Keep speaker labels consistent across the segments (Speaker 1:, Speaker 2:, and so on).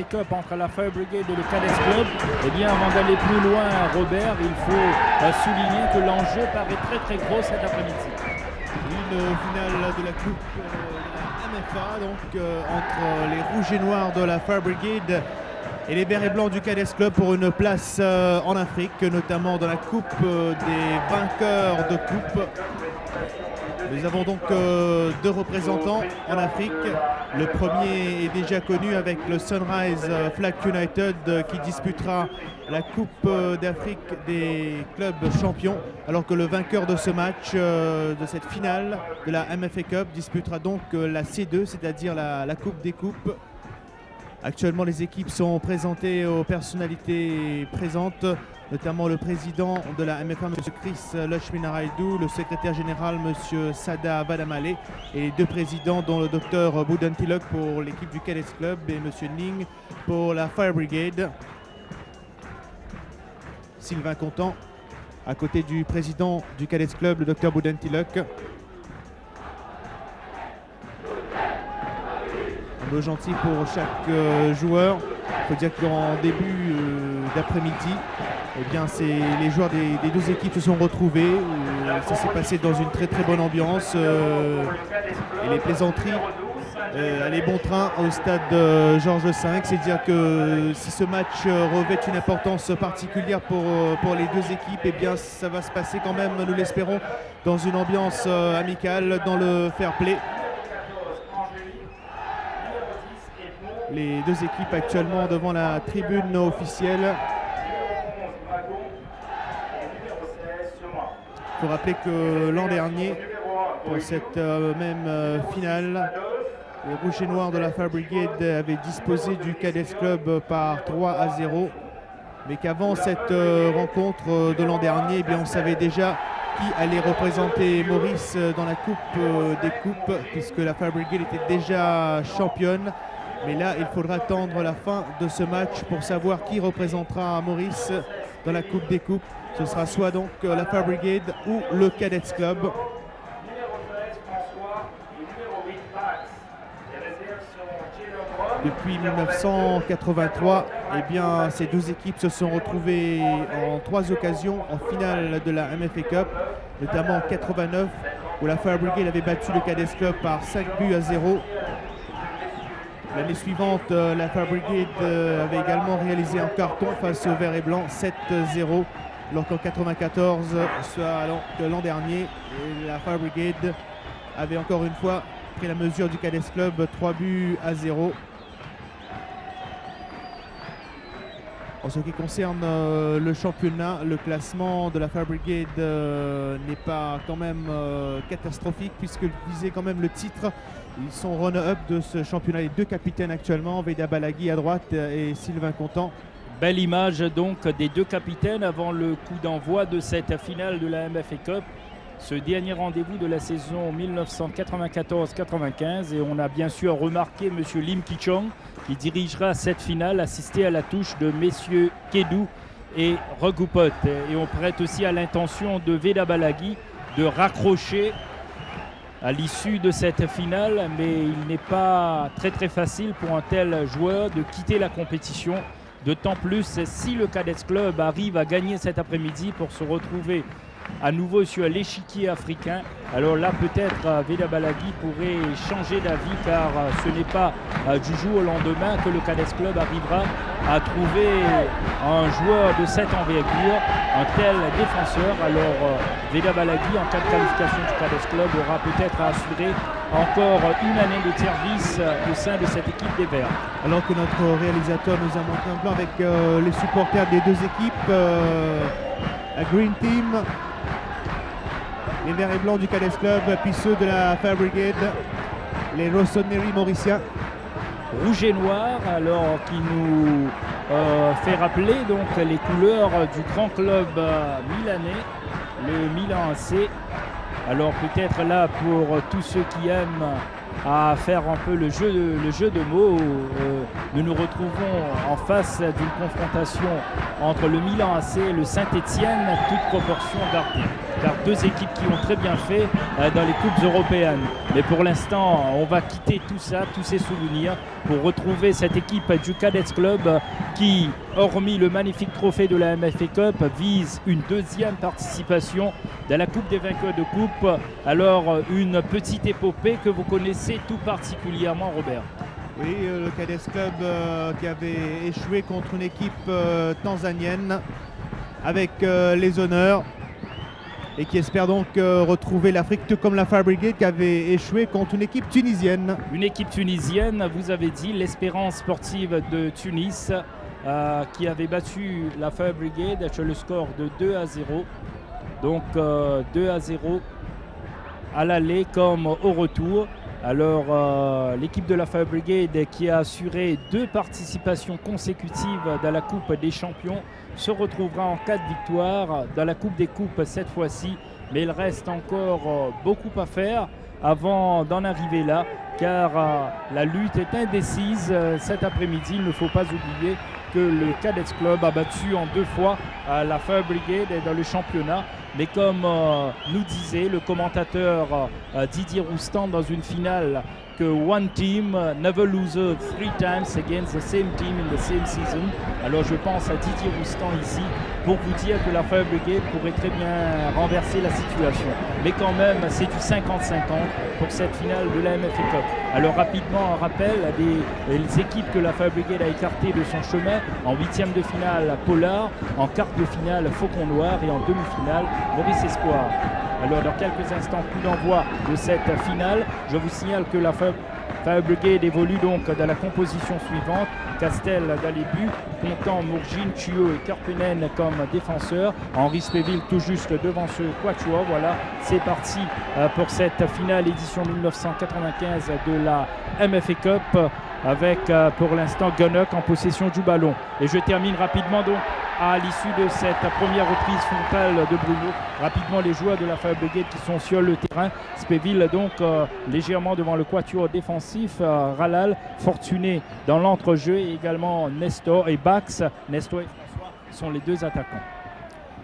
Speaker 1: Cup entre la Fire Brigade et le Cadets Club. Eh bien, avant d'aller plus loin, Robert, il faut souligner que l'enjeu paraît très très gros cet après-midi.
Speaker 2: Une finale de la Coupe de la MFA, donc entre les Rouges et Noirs de la Fire Brigade et les Verts et Blancs du Cadets Club pour une place en Afrique, notamment dans la Coupe des vainqueurs de Coupe. Nous avons donc deux représentants en Afrique. Le premier est déjà connu avec le Sunrise Flag United qui disputera la Coupe d'Afrique des clubs champions, alors que le vainqueur de ce match, de cette finale de la MFA Cup, disputera donc la C2, c'est-à-dire la Coupe des Coupes. Actuellement, les équipes sont présentées aux personnalités présentes, notamment le président de la MFA, M. Chris Lachminaraidou, le secrétaire général, M. Sada Vadamale, et les deux présidents, dont le Dr Boudantilok pour l'équipe du Cadets Club et M. Ning pour la Fire Brigade. Sylvain Contant, à côté du président du Cadets Club, le Dr Boudantilok. Un mot gentil pour chaque joueur. Il faut dire qu'en début d'après-midi, eh bien, les joueurs des deux équipes se sont retrouvés. Ça s'est passé dans une très très bonne ambiance. Et les plaisanteries allaient bon train au stade Georges V. C'est dire que si ce match revêt une importance particulière pour les deux équipes, eh bien, ça va se passer quand même, nous l'espérons, dans une ambiance amicale, dans le fair play. Les deux équipes actuellement devant la tribune officielle. Il faut rappeler que l'an dernier, pour cette même finale, les Rouges et Noirs de la Fire Brigade avaient disposé du Cadets Club par 3-0. Mais qu'avant cette rencontre de l'an dernier, eh bien, on savait déjà qui allait représenter Maurice dans la Coupe des Coupes, puisque la Fire Brigade était déjà championne. Mais là, il faudra attendre la fin de ce match pour savoir qui représentera Maurice dans la Coupe des Coupes. Ce sera soit donc la Fire Brigade ou le Cadets Club. Depuis 1983, eh bien, ces deux équipes se sont retrouvées en 3 occasions en finale de la MFA Cup, notamment en 89, où la Fire Brigade avait battu le Cadets Club par 5-0. L'année suivante, la Fire Brigade avait également réalisé un carton face aux Verts et Blancs, 7-0. Alors qu'en 94, soit l'an dernier, la Fire Brigade avait encore une fois pris la mesure du Cadets Club, 3-0. En ce qui concerne le championnat, le classement de la Fire Brigade n'est pas quand même catastrophique, puisque visait quand même le titre. Ils sont run-up de ce championnat, les deux capitaines actuellement, Veda Balaghi à droite et Sylvain Contant.
Speaker 1: Belle image donc des deux capitaines avant le coup d'envoi de cette finale de la MFA Cup. Ce dernier rendez-vous de la saison 1994-95, et on a bien sûr remarqué M. Lim Kichong qui dirigera cette finale, assisté à la touche de messieurs Kedou et Regupot. Et on prête aussi à l'intention de Veda Balaghi de raccrocher à l'issue de cette finale, mais il n'est pas très facile pour un tel joueur de quitter la compétition, d'autant plus si le Cadets Club arrive à gagner cet après-midi pour se retrouver à nouveau sur l'échiquier africain. Alors là, peut-être Veda Balaghi pourrait changer d'avis, car ce n'est pas du jour au lendemain que le Cadets Club arrivera à trouver un joueur de cette envergure, un tel défenseur. Alors Veda Balaghi, en cas de qualification du Cadets Club, aura peut-être à assurer encore une année de service au sein de cette équipe des Verts.
Speaker 2: Alors que notre réalisateur nous a montré un plan avec les supporters des deux équipes, la Green Team, les Verts et Blancs du Cadets Club, puis ceux de la Fire Brigade, les Rossoneri mauriciens.
Speaker 1: Rouge et noir, alors qui nous fait rappeler donc les couleurs du grand club milanais, le Milan AC. Alors peut-être là, pour tous ceux qui aiment à faire un peu le jeu de mots. Nous nous retrouvons en face d'une confrontation entre le Milan AC et le Saint-Étienne, toute proportion gardée. Car deux équipes qui ont très bien fait dans les coupes européennes. Mais pour l'instant, on va quitter tout ça, tous ces souvenirs, pour retrouver cette équipe du Cadets Club qui, hormis le magnifique trophée de la MFA Cup, vise une deuxième participation dans la Coupe des vainqueurs de coupe. Alors, une petite épopée que vous connaissez tout particulièrement, Robert.
Speaker 2: Oui, le Cadets Club qui avait échoué contre une équipe tanzanienne avec les honneurs et qui espère donc retrouver l'Afrique, tout comme la Fire Brigade qui avait échoué contre une équipe tunisienne.
Speaker 1: Une équipe tunisienne, vous avez dit, l'Espérance sportive de Tunis qui avait battu la Fire Brigade sur le score de 2-0. Donc 2-0 à l'aller comme au retour. Alors l'équipe de la Fire Brigade qui a assuré 2 participations consécutives dans la Coupe des Champions se retrouvera en 4 victoires dans la Coupe des Coupes cette fois-ci. Mais il reste encore beaucoup à faire avant d'en arriver là, car la lutte est indécise cet après-midi. Il ne faut pas oublier que le Cadets Club a battu en 2 fois la Fire Brigade dans le championnat. Mais comme nous disait le commentateur Didier Roustan dans une finale, que one team never loses 3 times against the same team in the same season. Alors je pense à Didier Roustan ici pour vous dire que la Fire Brigade pourrait très bien renverser la situation. Mais quand même, c'est du 50-50 pour cette finale de la MFA Cup. Alors rapidement, un rappel des équipes que la Fire Brigade a écartées de son chemin. En 8e de finale, Pollard. En quart de finale, Faucon Noir. Et en demi-finale, Maurice Espoir. Alors dans quelques instants, coup d'envoi de cette finale. Je vous signale que la Fire Brigade évolue donc dans la composition suivante. Castel dans les buts, comptant Mourgine, Thuot et Karpenen comme défenseurs. Henri Spéville tout juste devant ce quatuor. Voilà, c'est parti pour cette finale édition 1995 de la MFA Cup avec pour l'instant Gunnock en possession du ballon. Et je termine rapidement donc à l'issue de cette première reprise frontale de Bruno. Rapidement les joueurs de la Fire Brigade qui sont sur le terrain. Spéville donc légèrement devant le quatuor défensif. Ralal, Fortuné dans l'entrejeu et également Nestor et Bax. Nestor et François sont les 2 attaquants.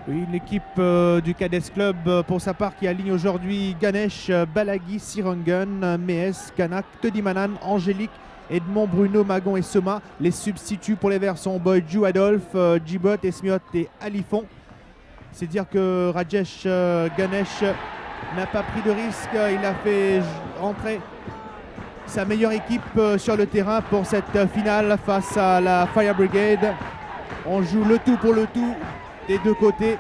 Speaker 2: Oui, l'équipe du Cadets Club pour sa part qui aligne aujourd'hui Ganesh, Balaghi, Sirangan, Mees, Kanak, Todimanan, Angélique, Edmond, Bruno, Magon et Soma. Les substituts pour les Verts sont Boydju, Adolphe, Djibot, Esmiot et Alifon. C'est dire que Rajesh Ganesh n'a pas pris de risque. Il a fait entrer sa meilleure équipe sur le terrain pour cette finale face à la Fire Brigade. On joue le tout pour le tout des 2 côtés.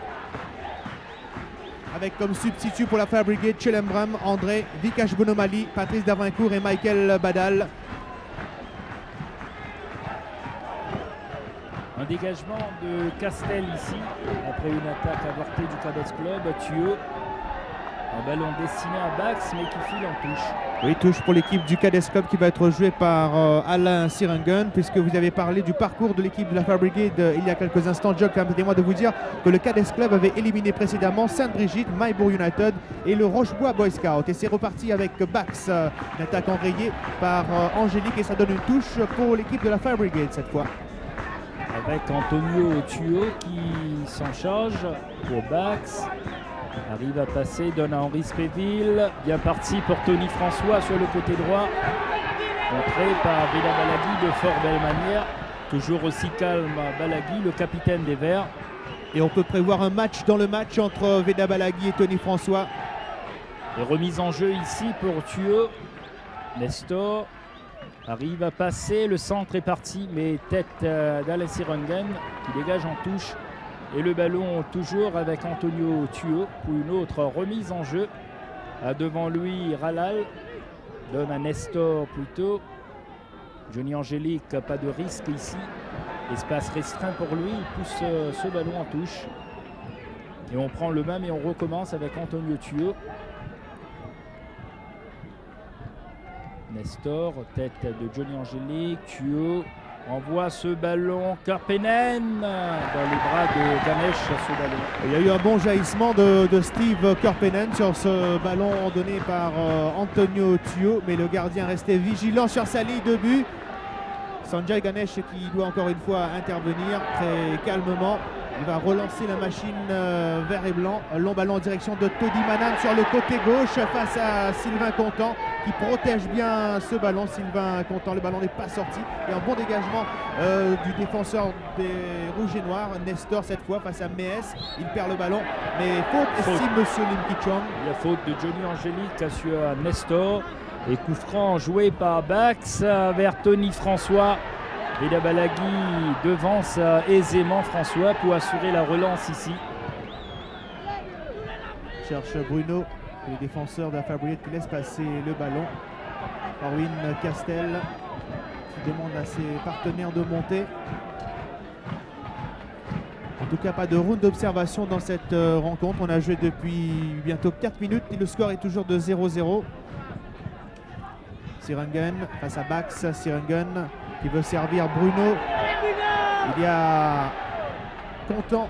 Speaker 2: Avec comme substitut pour la Fire Brigade Chelembram, André, Vikash Bonomali, Patrice Davincourt et Michael Badal.
Speaker 1: Un dégagement de Castel ici, après une attaque avortée du Cadets Club. Thuot, un ballon destiné à Bax, mais qui file en touche.
Speaker 2: Oui, touche pour l'équipe du Cadets Club qui va être jouée par Alain Sirangan, puisque vous avez parlé du parcours de l'équipe de la Fire Brigade il y a quelques instants. Jock, permettez-moi de vous dire que le Cadets Club avait éliminé précédemment Sainte-Brigitte, Maillebourg United et le Rochebois Boy Scout. Et c'est reparti avec Bax, une attaque enrayée par Angélique, et ça donne une touche pour l'équipe de la Fire Brigade cette fois.
Speaker 1: Avec Antonio Thuot qui s'en charge pour Bax. Arrive à passer, donne à Henri Spéville. Bien parti pour Tony François sur le côté droit. Contré par Veda Balaghi de fort belle manière. Toujours aussi calme Balaghi, le capitaine des Verts.
Speaker 2: Et on peut prévoir un match dans le match entre Veda Balaghi et Tony François.
Speaker 1: Et remise en jeu ici pour Thuot. Nestor arrive à passer, le centre est parti, mais tête d'Alain Sirangan qui dégage en touche. Et le ballon toujours avec Antonio Thuot pour une autre remise en jeu. Devant lui, Ralal donne à Nestor plutôt. Johnny Angélique, pas de risque ici. Espace restreint pour lui, il pousse ce ballon en touche. Et on prend le même et on recommence avec Antonio Thuot. Nestor, tête de Johnny Angélique, Thuot, envoie ce ballon. Karppinen dans les bras de Ganesh, ce ballon.
Speaker 2: Il y a eu un bon jaillissement de Steve Karppinen sur ce ballon donné par Antonio Tio, mais le gardien restait vigilant sur sa ligne de but. Sanjay Ganesh qui doit encore une fois intervenir très calmement. Il va relancer la machine vert et blanc. Un long ballon en direction de Todi Manan sur le côté gauche face à Sylvain Contant qui protège bien ce ballon. Sylvain Contant, le ballon n'est pas sorti. Et un bon dégagement du défenseur des Rouges et Noirs, Nestor cette fois face à Méès. Il perd le ballon, mais faute. Estime Monsieur Lim Ki-chong.
Speaker 1: Il y a faute de Johnny Angélique sur Nestor. Et coup franc joué par Bax vers Tony François. Veda Balagui devance aisément François pour assurer la relance ici.
Speaker 2: Cherche Bruno, le défenseur de la Fabricade qui laisse passer le ballon. Orwin Castel qui demande à ses partenaires de monter. En tout cas, pas de round d'observation dans cette rencontre. On a joué depuis bientôt 4 minutes et le score est toujours de 0-0. Sirengen face à Bax. Sirengen qui veut servir Bruno. Il y a Contant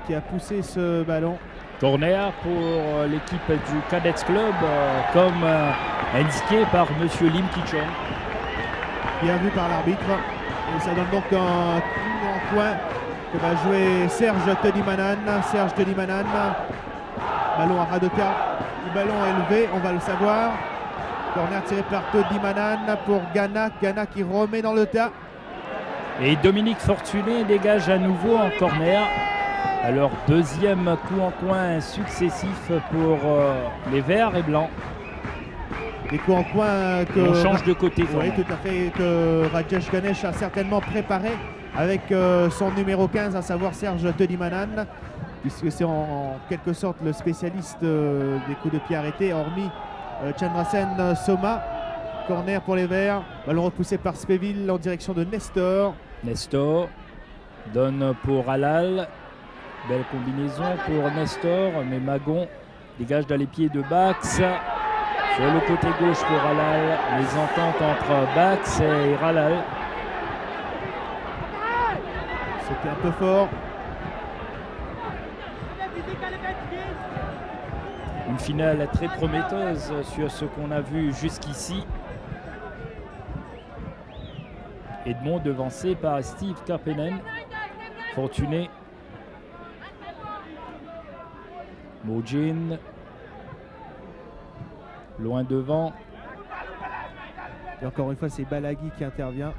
Speaker 2: qui a poussé ce ballon.
Speaker 1: Corner pour l'équipe du Cadets Club, comme indiqué par Monsieur Lim Ki-chong.
Speaker 2: Bien vu par l'arbitre. Et ça donne donc un coup en coin que va jouer Serge Todimanan. Serge Todimanan. Ballon à ras de terre. Le ballon élevé, on va le savoir. Corner tiré par Todimanan pour Gana. Gana qui remet dans le tas.
Speaker 1: Et Dominique Fortuné dégage à nouveau en corner. Alors deuxième coup en coin successif pour les verts et blancs.
Speaker 2: Des coups en coin que
Speaker 1: on change de côté.
Speaker 2: Oui, tout à fait, que Rajesh Ganesh a certainement préparé avec son numéro 15, à savoir Serge Todimanan, puisque c'est en quelque sorte le spécialiste des coups de pied arrêtés, hormis Chandrasen Soma. Corner pour les verts, ballon repoussé par Spéville en direction de Nestor.
Speaker 1: Nestor donne pour Halal. Belle combinaison pour Nestor, mais Magon dégage dans les pieds de Bax. Sur le côté gauche pour Halal, les ententes entre Bax et Halal.
Speaker 2: C'était un peu fort.
Speaker 1: Une finale très prometteuse sur ce qu'on a vu jusqu'ici. Edmond devancé par Steve Karppinen. Fortuné. Mojin. Loin devant.
Speaker 2: Et encore une fois, c'est Balagui qui intervient.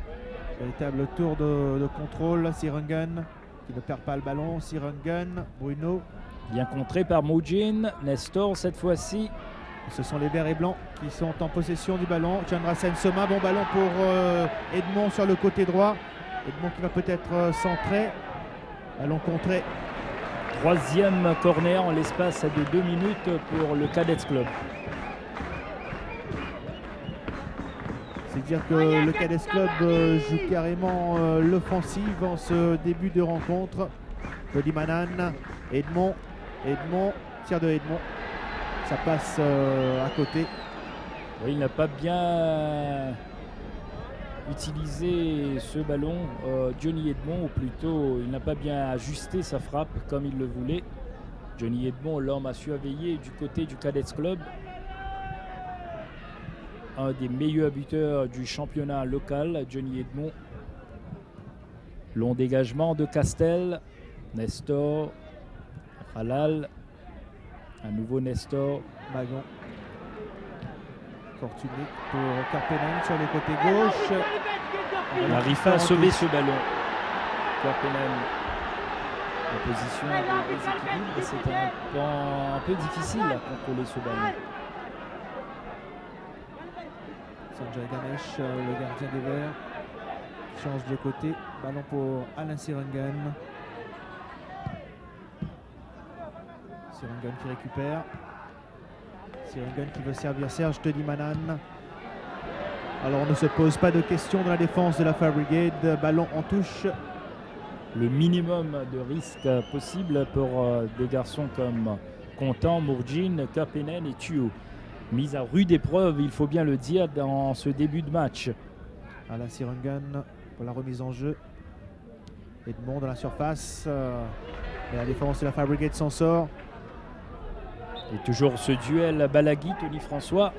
Speaker 2: Véritable tour de contrôle. Sirengen qui ne perd pas le ballon. Sirengen, Bruno.
Speaker 1: Bien contré par Mojin. Nestor cette fois-ci.
Speaker 2: Ce sont les verts et blancs qui sont en possession du ballon. Chandrasen Soma, bon ballon pour Edmond sur le côté droit. Edmond qui va peut-être centrer. Ballon contré.
Speaker 1: Troisième corner en l'espace de 2 minutes pour le Cadets Club.
Speaker 2: C'est dire que le Cadets Club joue carrément l'offensive en ce début de rencontre. Todimanan, Edmond, tir de Edmond. Ça passe à côté.
Speaker 1: Oui, il n'a pas bien utilisé ce ballon, Johnny Edmond, ou plutôt il n'a pas bien ajusté sa frappe comme il le voulait. Johnny Edmond, l'homme à surveiller du côté du Cadets Club. Un des meilleurs buteurs du championnat local, Johnny Edmond. Long dégagement de Castel, Nestor, Halal. Un nouveau Nestor.
Speaker 2: Magon. Fortuné pour Karppinen sur le côté gauche.
Speaker 1: Il n'arrive pas à sauver ce ballon. Karppinen en position de déséquilibre. C'est un peu difficile à contrôler ce ballon.
Speaker 2: Sanjay Ganesh, le gardien des Verts, change de côté. Ballon pour Alain Sirengen. Sirengen qui récupère. Sirengen qui veut servir Serge Todimanan. Alors on ne se pose pas de questions dans la défense de la Fire Brigade. Ballon en touche.
Speaker 1: Le minimum de risque possible pour des garçons comme Contant, Mourjin, Karppinen et Tuo. Mise à rude épreuve, il faut bien le dire, dans ce début de match.
Speaker 2: Alain Sirengen pour la remise en jeu. Edmond dans la surface. Et la défense de la Fire Brigade s'en sort.
Speaker 1: Et toujours ce duel Balaghi, Tony François.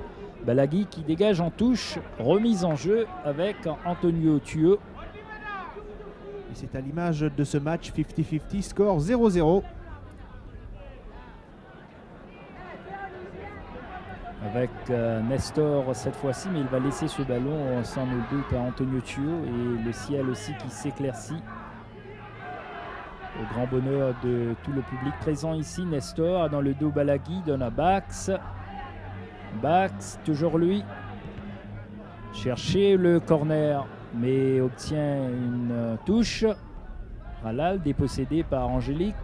Speaker 1: Balaghi qui dégage en touche, remise en jeu avec Antonio Tuo.
Speaker 2: Et c'est à l'image de ce match 50-50, score 0-0.
Speaker 1: Avec Nestor cette fois-ci, mais il va laisser ce ballon sans nul doute à Antonio Tuo et le ciel aussi qui s'éclaircit. Au grand bonheur de tout le public présent ici, Nestor dans le dos Balaghi, donne à Bax. Bax, toujours lui. Chercher le corner, mais obtient une touche. Ralal dépossédé par Angélique.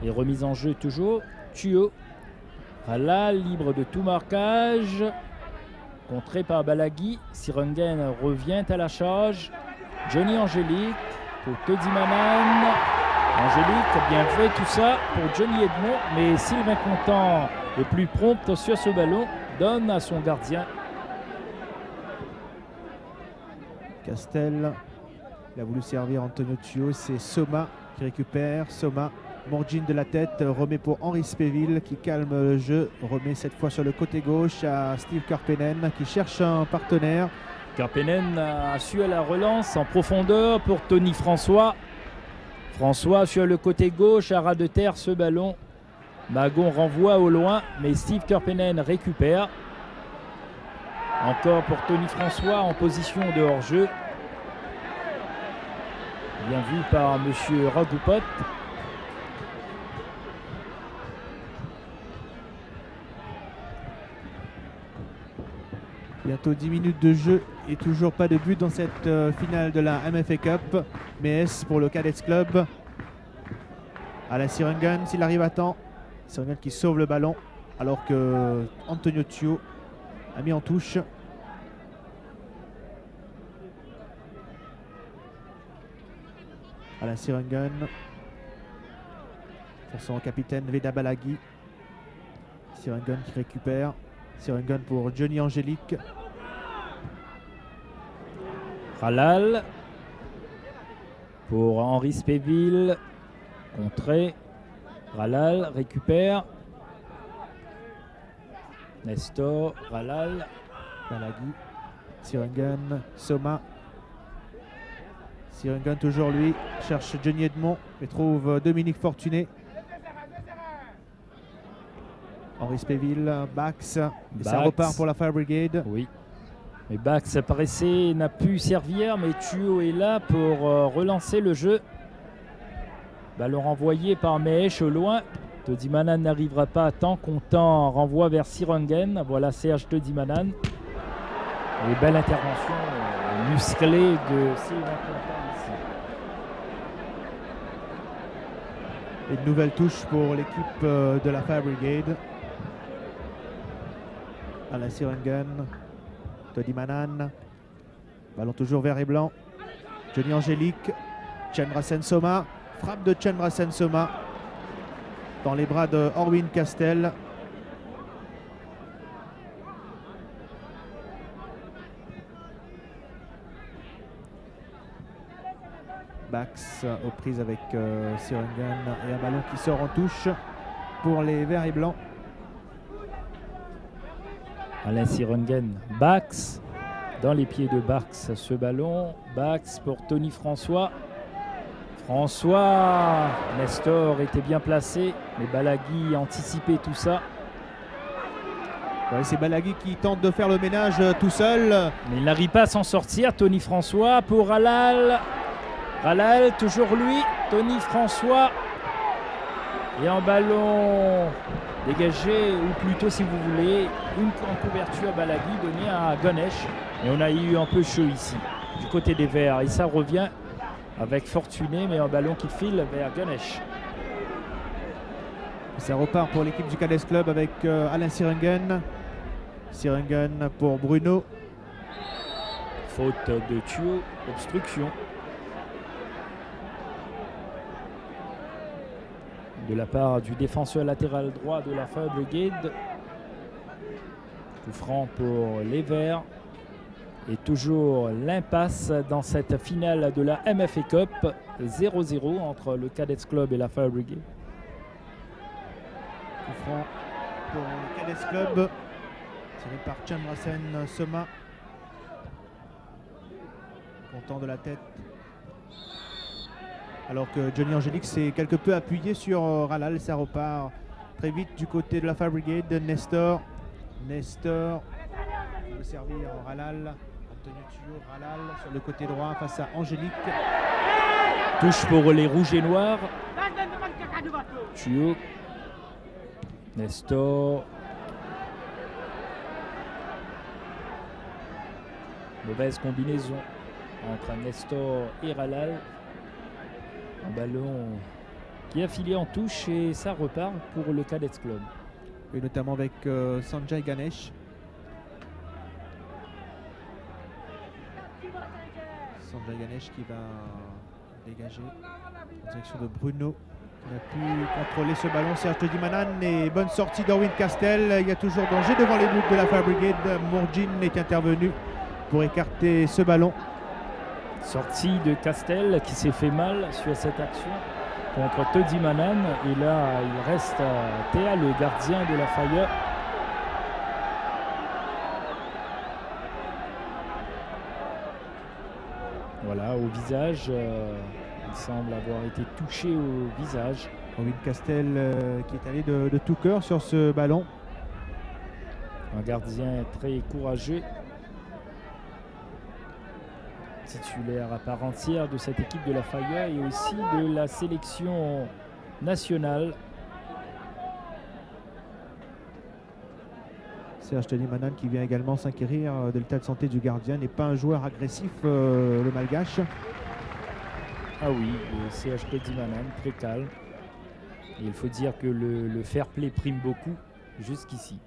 Speaker 1: Et remise en jeu toujours. Tuo. Ralal libre de tout marquage. Contré par Balaghi. Sirungen revient à la charge. Johnny Angélique. Pour Todi Manan. Angélique a bien fait tout ça pour Johnny Edmond, mais Sylvain Contant, le plus prompt sur ce ballon, donne à son gardien.
Speaker 2: Castel, il a voulu servir Antonio Tuo, c'est Soma qui récupère. Soma, Morgin de la tête, remet pour Henri Spéville qui calme le jeu, remet cette fois sur le côté gauche à Steve Karppinen qui cherche un partenaire.
Speaker 1: Karppinen a su à la relance en profondeur pour Tony François. François sur le côté gauche, à ras de terre ce ballon. Magon renvoie au loin, mais Steve Karppinen récupère. Encore pour Tony François en position de hors-jeu. Bien vu par monsieur Ragoupot.
Speaker 2: Bientôt 10 minutes de jeu et toujours pas de but dans cette finale de la MFA Cup. Mees pour le Cadets Club. Alain Sirungen s'il arrive à temps. Sirungen qui sauve le ballon alors que Antonio Tuo a mis en touche. Alain Sirungen pour son capitaine Veda Balaghi. Sirungen qui récupère. Sirungen pour Johnny Angélique.
Speaker 1: Ralal pour Henri Spéville. Contré. Ralal récupère. Nestor, Ralal.
Speaker 2: Balaghi. Sirungen, Soma. Sirungen toujours lui. Cherche Johnny Edmond et trouve Dominique Fortuné. Henri Spéville, Bax. Ça repart pour la Fire Brigade.
Speaker 1: Oui. Mais Bax pressé n'a pu servir, mais Tuo est là pour relancer le jeu. Ballon renvoyé par Meesh au loin. Todimanan n'arrivera pas à temps. Contant renvoie vers Sirungen. Voilà Serge Todimanan. Et belle intervention musclée de Sylvain Contant ici.
Speaker 2: Et une nouvelle touche pour l'équipe de la Fire Brigade. Alain Sirungen, Todimanan. Ballon toujours vert et blanc. Johnny Angélique. Chandrasen Soma. Frappe de Chandrasen Soma dans les bras de Orwin Castel. Bax aux prises avec Sirungen et un ballon qui sort en touche pour les verts et blancs.
Speaker 1: Alain Sirungen, Bax dans les pieds de Bax ce ballon. Bax pour Tony François. François, Nestor était bien placé, mais Balaghi a anticipé tout ça.
Speaker 2: Ouais, c'est Balaghi qui tente de faire le ménage tout seul.
Speaker 1: Mais il n'arrive pas à s'en sortir. Tony François pour Ralal. Ralal, toujours lui. Tony François. Et un ballon dégagé, ou plutôt si vous voulez, une couverture Balaghi donnée à Ganesh. Et on a eu un peu chaud ici, du côté des Verts. Et ça revient avec Fortuné, mais un ballon qui file vers Ganesh.
Speaker 2: Ça repart pour l'équipe du Cadets Club avec Alain Sirungen. Sirungen pour Bruno.
Speaker 1: Faute de Tuo, obstruction. De la part du défenseur latéral droit de la Fire Brigade. Coup franc pour les Verts. Et toujours l'impasse dans cette finale de la MFA Cup, 0-0 entre le Cadets Club et la Fire Brigade.
Speaker 2: Coup franc pour le Cadets Club, tiré par Chandrasen Soma. Content de la tête. Alors que Johnny Angélique s'est quelque peu appuyé sur Ralal, ça repart très vite du côté de la Fire Brigade. Nestor veut servir Ralal. Antonio Thuo, Ralal sur le côté droit face à Angélique.
Speaker 1: Touche pour les rouges et noirs. Thuo. Nestor. Mauvaise combinaison entre Nestor et Ralal. Un ballon qui a filé en touche et ça repart pour le Cadets Club.
Speaker 2: Et notamment avec Sanjay Ganesh. Sanjay Ganesh qui va dégager en direction de Bruno. Il a pu contrôler ce ballon, Serge Todimanan, et bonne sortie d'Orwin Castel. Il y a toujours danger devant les buts de la Fire Brigade. Mourjin est intervenu pour écarter ce ballon.
Speaker 1: Sortie de Castel qui s'est fait mal sur cette action contre Todimanan. Et là, il reste Théa, le gardien de la Fire. Voilà, au visage. Il semble avoir été touché au visage.
Speaker 2: Orwin Castel qui est allé de tout cœur sur ce ballon.
Speaker 1: Un gardien très courageux. Titulaire à part entière de cette équipe de la Fire et aussi de la sélection nationale.
Speaker 2: Serge Todimanan qui vient également s'inquérir de l'état de santé du gardien. N'est pas un joueur agressif, le malgache.
Speaker 1: Ah oui, le CH Todimanan, très calme. Et il faut dire que le fair play prime beaucoup jusqu'ici.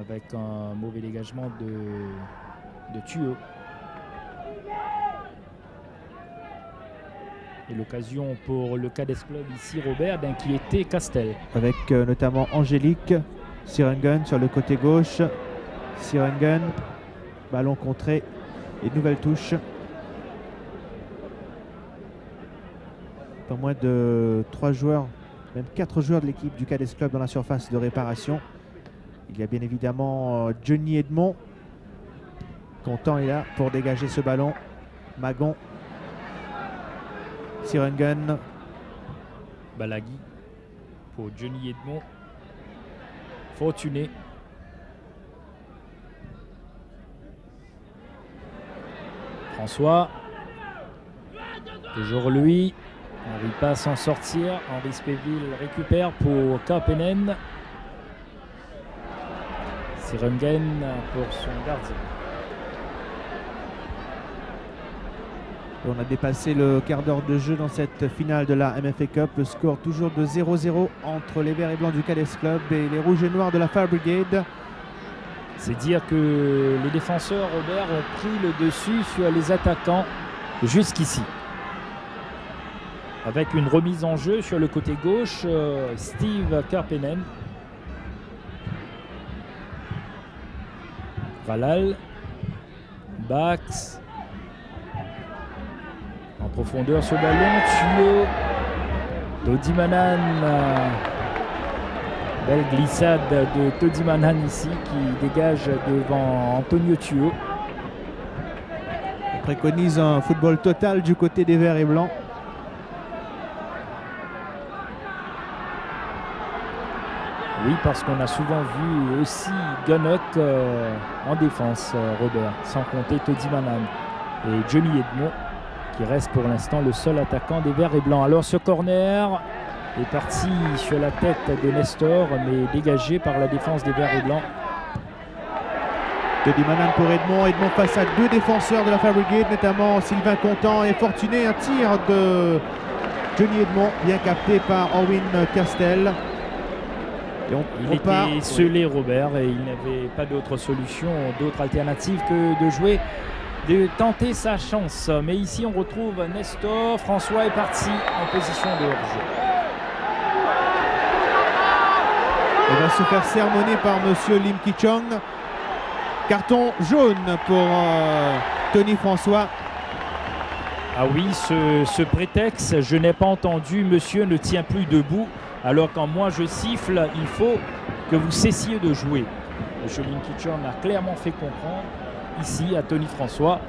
Speaker 1: Avec un mauvais dégagement de Thuo. Et l'occasion pour le Cadets Club ici, Robert, d'inquiéter Castel.
Speaker 2: Avec notamment Angélique, Sirengun sur le côté gauche. Sirengun, ballon contré et nouvelle touche. Pas moins de 3 joueurs, même 4 joueurs de l'équipe du Cadets Club dans la surface de réparation. Il y a bien évidemment Johnny Edmond. Content est là pour dégager ce ballon. Magon. Sirengun.
Speaker 1: Balagui pour Johnny Edmond. Fortuné. François. Toujours lui. N'arrive pas à s'en sortir. Henri Spéville récupère pour Karpenen. Sirengun pour son gardien.
Speaker 2: On a dépassé le quart d'heure de jeu dans cette finale de la MFA Cup. Le score toujours de 0-0 entre les verts et blancs du Cadets Club et les rouges et noirs de la Fire Brigade.
Speaker 1: C'est dire que les défenseurs, Robert, ont pris le dessus sur les attaquants jusqu'ici. Avec une remise en jeu sur le côté gauche, Steve Karpenen. Ralal. Bax. En profondeur ce ballon, Thuo. Todimanan. Belle glissade de Todimanan ici qui dégage devant Antonio Thuo.
Speaker 2: On préconise un football total du côté des verts et blancs.
Speaker 1: Oui, parce qu'on a souvent vu aussi Gunnock en défense, Robert, sans compter Todimanan et Johnny Edmond, qui reste pour l'instant le seul attaquant des verts et blancs. Alors ce corner est parti sur la tête de Nestor, mais dégagé par la défense des verts et blancs.
Speaker 2: Todimanan pour Edmond. Edmond face à 2 défenseurs de la Fire Brigade, notamment Sylvain Contant et Fortuné. Un tir de Johnny Edmond, bien capté par Orwin Castel.
Speaker 1: Il était scellé, Robert, et il n'avait pas d'autre solution, d'autre alternative que de jouer, de tenter sa chance. Mais ici, on retrouve Nestor. François est parti en position de hors-jeu.
Speaker 2: Il va se faire sermonner par monsieur Lim Ki-chong. Carton jaune pour Tony François.
Speaker 1: Ah oui, ce prétexte, je n'ai pas entendu, monsieur ne tient plus debout, alors quand moi je siffle, il faut que vous cessiez de jouer. Monsieur Lim Ki-chong a clairement fait comprendre ici à Tony François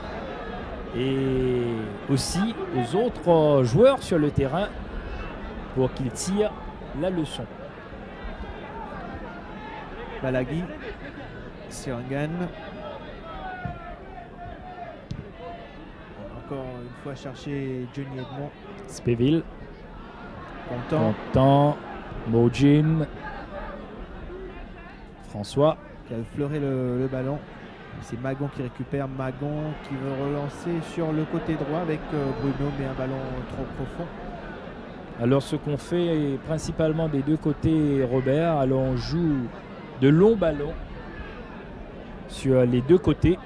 Speaker 1: et aussi aux autres joueurs sur le terrain pour qu'ils tirent la leçon.
Speaker 2: Balaghi, Sirangan. Encore une fois chercher Johnny Edmond.
Speaker 1: Spéville.
Speaker 2: Content.
Speaker 1: Mojin. François.
Speaker 2: Qui a effleuré le ballon. C'est Magon qui récupère. Magon qui veut relancer sur le côté droit avec Bruno, mais un ballon trop profond.
Speaker 1: Alors ce qu'on fait principalement des deux côtés, Robert, alors on joue de longs ballons sur les deux côtés.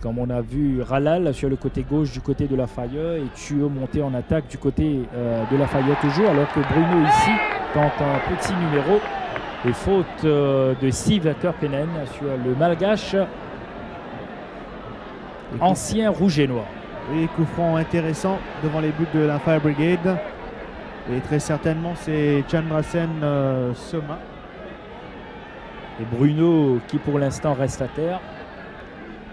Speaker 1: Comme on a vu Ralal sur le côté gauche du côté de Lafayette et Thuo monter en attaque du côté de Lafayette toujours, alors que Bruno ici tente un petit numéro et faute de Steve Kerpenen sur le malgache ancien rouge et noir.
Speaker 2: Oui, coup franc intéressant devant les buts de la Fire Brigade. Et très certainement c'est Chandrasen Soma.
Speaker 1: Et Bruno qui pour l'instant reste à terre.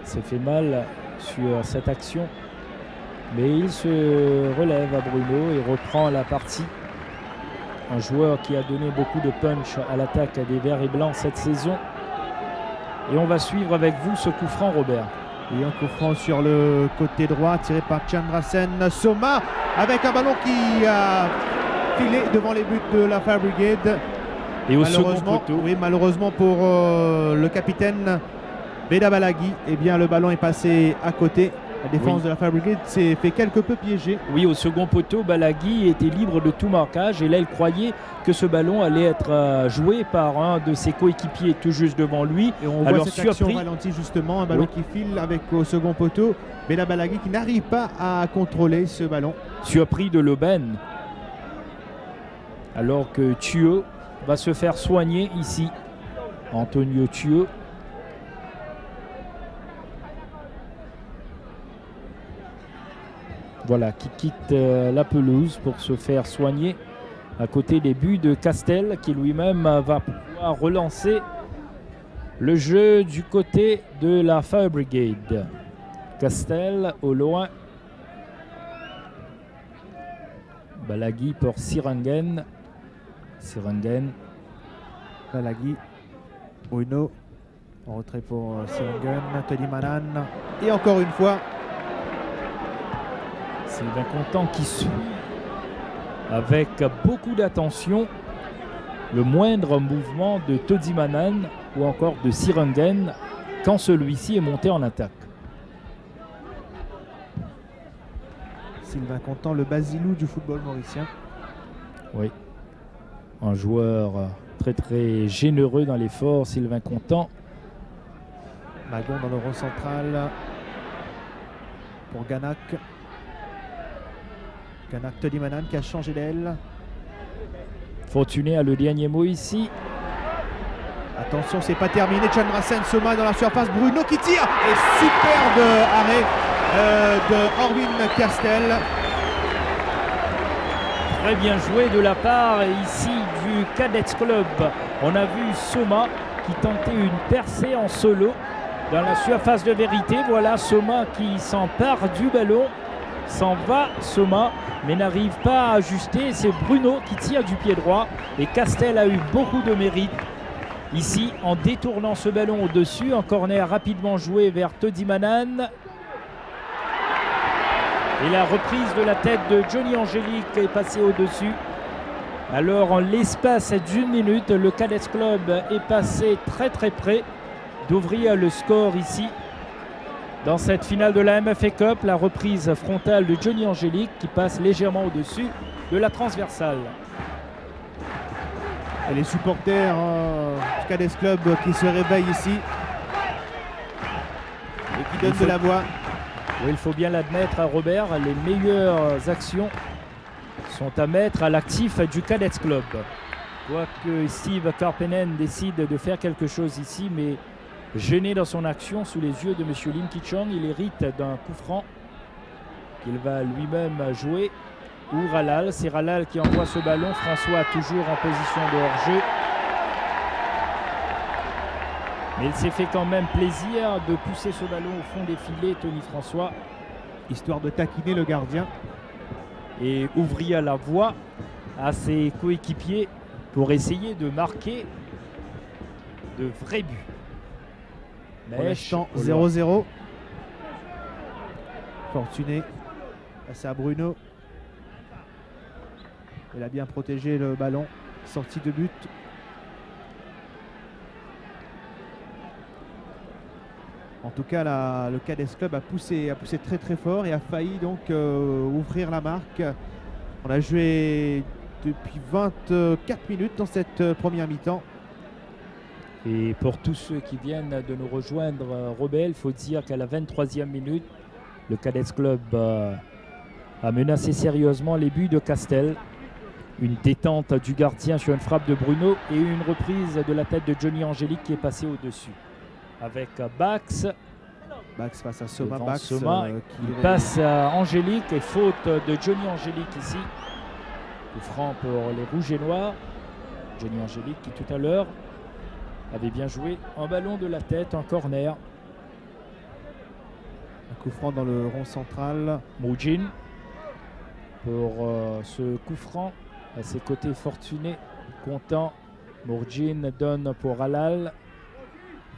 Speaker 1: S'est fait mal sur cette action. Mais il se relève à Bruno et reprend la partie. Un joueur qui a donné beaucoup de punch à l'attaque des Verts et Blancs cette saison. Et on va suivre avec vous ce coup franc, Robert.
Speaker 2: Et un coup franc sur le côté droit tiré par Chandrasen Soma avec un ballon qui a filé devant les buts de la Fire Brigade.
Speaker 1: Et au second poteau.
Speaker 2: Oui, malheureusement pour le capitaine Veda Balaghi, eh bien le ballon est passé à côté. La défense de la Fire Brigade s'est fait quelque peu piéger.
Speaker 1: Oui, au second poteau, Balaghi était libre de tout marquage et là il croyait que ce ballon allait être joué par un de ses coéquipiers tout juste devant lui.
Speaker 2: Et on voit cette action ralentie justement, un ballon qui file avec au second poteau. Veda Balaghi qui n'arrive pas à contrôler ce ballon.
Speaker 1: Surpris de l'aubaine. Alors que Thuo va se faire soigner ici. Antonio Thuo. Voilà, qui quitte la pelouse pour se faire soigner à côté des buts de Castel qui lui-même va pouvoir relancer le jeu du côté de la Fire Brigade. Castel au loin. Balaghi pour Sirangan. Sirangan.
Speaker 2: Balaghi. Bruno. En retrait pour Sirangan. Tony Manan. Et encore une fois.
Speaker 1: Sylvain Contant qui suit avec beaucoup d'attention le moindre mouvement de Toddy Manan ou encore de Sirangan quand celui-ci est monté en attaque.
Speaker 2: Sylvain Contant, le Basilou du football mauricien.
Speaker 1: Oui, un joueur très très généreux dans l'effort, Sylvain Contant.
Speaker 2: Magon dans le rond central pour Ganak. Ganak, Tony Manan qui a changé d'aile.
Speaker 1: Fortuné a le dernier mot ici.
Speaker 2: Attention, c'est pas terminé. Chandrasen Soma dans la surface. Bruno qui tire. Et superbe arrêt de Orwin Castel.
Speaker 1: Très bien joué de la part ici du Cadets Club. On a vu Soma qui tentait une percée en solo dans la surface de vérité. Voilà Soma qui s'empare du ballon. S'en va Soma, mais n'arrive pas à ajuster. C'est Bruno qui tire du pied droit. Et Castel a eu beaucoup de mérite ici en détournant ce ballon au-dessus. Un corner rapidement joué vers Toddy Manan. Et la reprise de la tête de Johnny Angélique est passée au-dessus. Alors en l'espace d'une minute, le Cadets Club est passé très très près d'ouvrir le score ici. Dans cette finale de la MFA Cup, la reprise frontale de Johnny Angélique qui passe légèrement au-dessus de la transversale.
Speaker 2: Et les supporters du Cadets Club qui se réveillent ici et qui donnent de la voix.
Speaker 1: Oui, il faut bien l'admettre à Robert, les meilleures actions sont à mettre à l'actif du Cadets Club. Quoique Steve Karppinen décide de faire quelque chose ici, mais gêné dans son action sous les yeux de M. Lim Ki-chong, il hérite d'un coup franc qu'il va lui-même jouer. Ou Ralal, c'est Ralal qui envoie ce ballon. François toujours en position de hors-jeu. Mais il s'est fait quand même plaisir de pousser ce ballon au fond des filets, Tony François.
Speaker 2: Histoire de taquiner le gardien.
Speaker 1: Et ouvrir la voie à ses coéquipiers pour essayer de marquer de vrais buts.
Speaker 2: Pour l'instant, 0-0. Fortuné. Passe à Bruno. Il a bien protégé le ballon. Sortie de but. En tout cas, le Cadets Club a poussé très très fort et a failli donc ouvrir la marque. On a joué depuis 24 minutes dans cette première mi-temps.
Speaker 1: Et pour tous ceux qui viennent de nous rejoindre, Robert, il faut dire qu'à la 23e minute, le Cadets Club a menacé sérieusement les buts de Castel. Une détente du gardien sur une frappe de Bruno et une reprise de la tête de Johnny Angélique qui est passée au-dessus. Avec Bax.
Speaker 2: Bax passe à Soma.
Speaker 1: Il passe à Angélique et faute de Johnny Angélique ici. Coup franc pour les Rouges et Noirs. Johnny Angélique qui tout à l'heure avait bien joué un ballon de la tête, un corner.
Speaker 2: Un coup franc dans le rond central.
Speaker 1: Moujin pour ce coup franc. À ses côtés, Fortuné, content. Mourjin donne pour Ralal.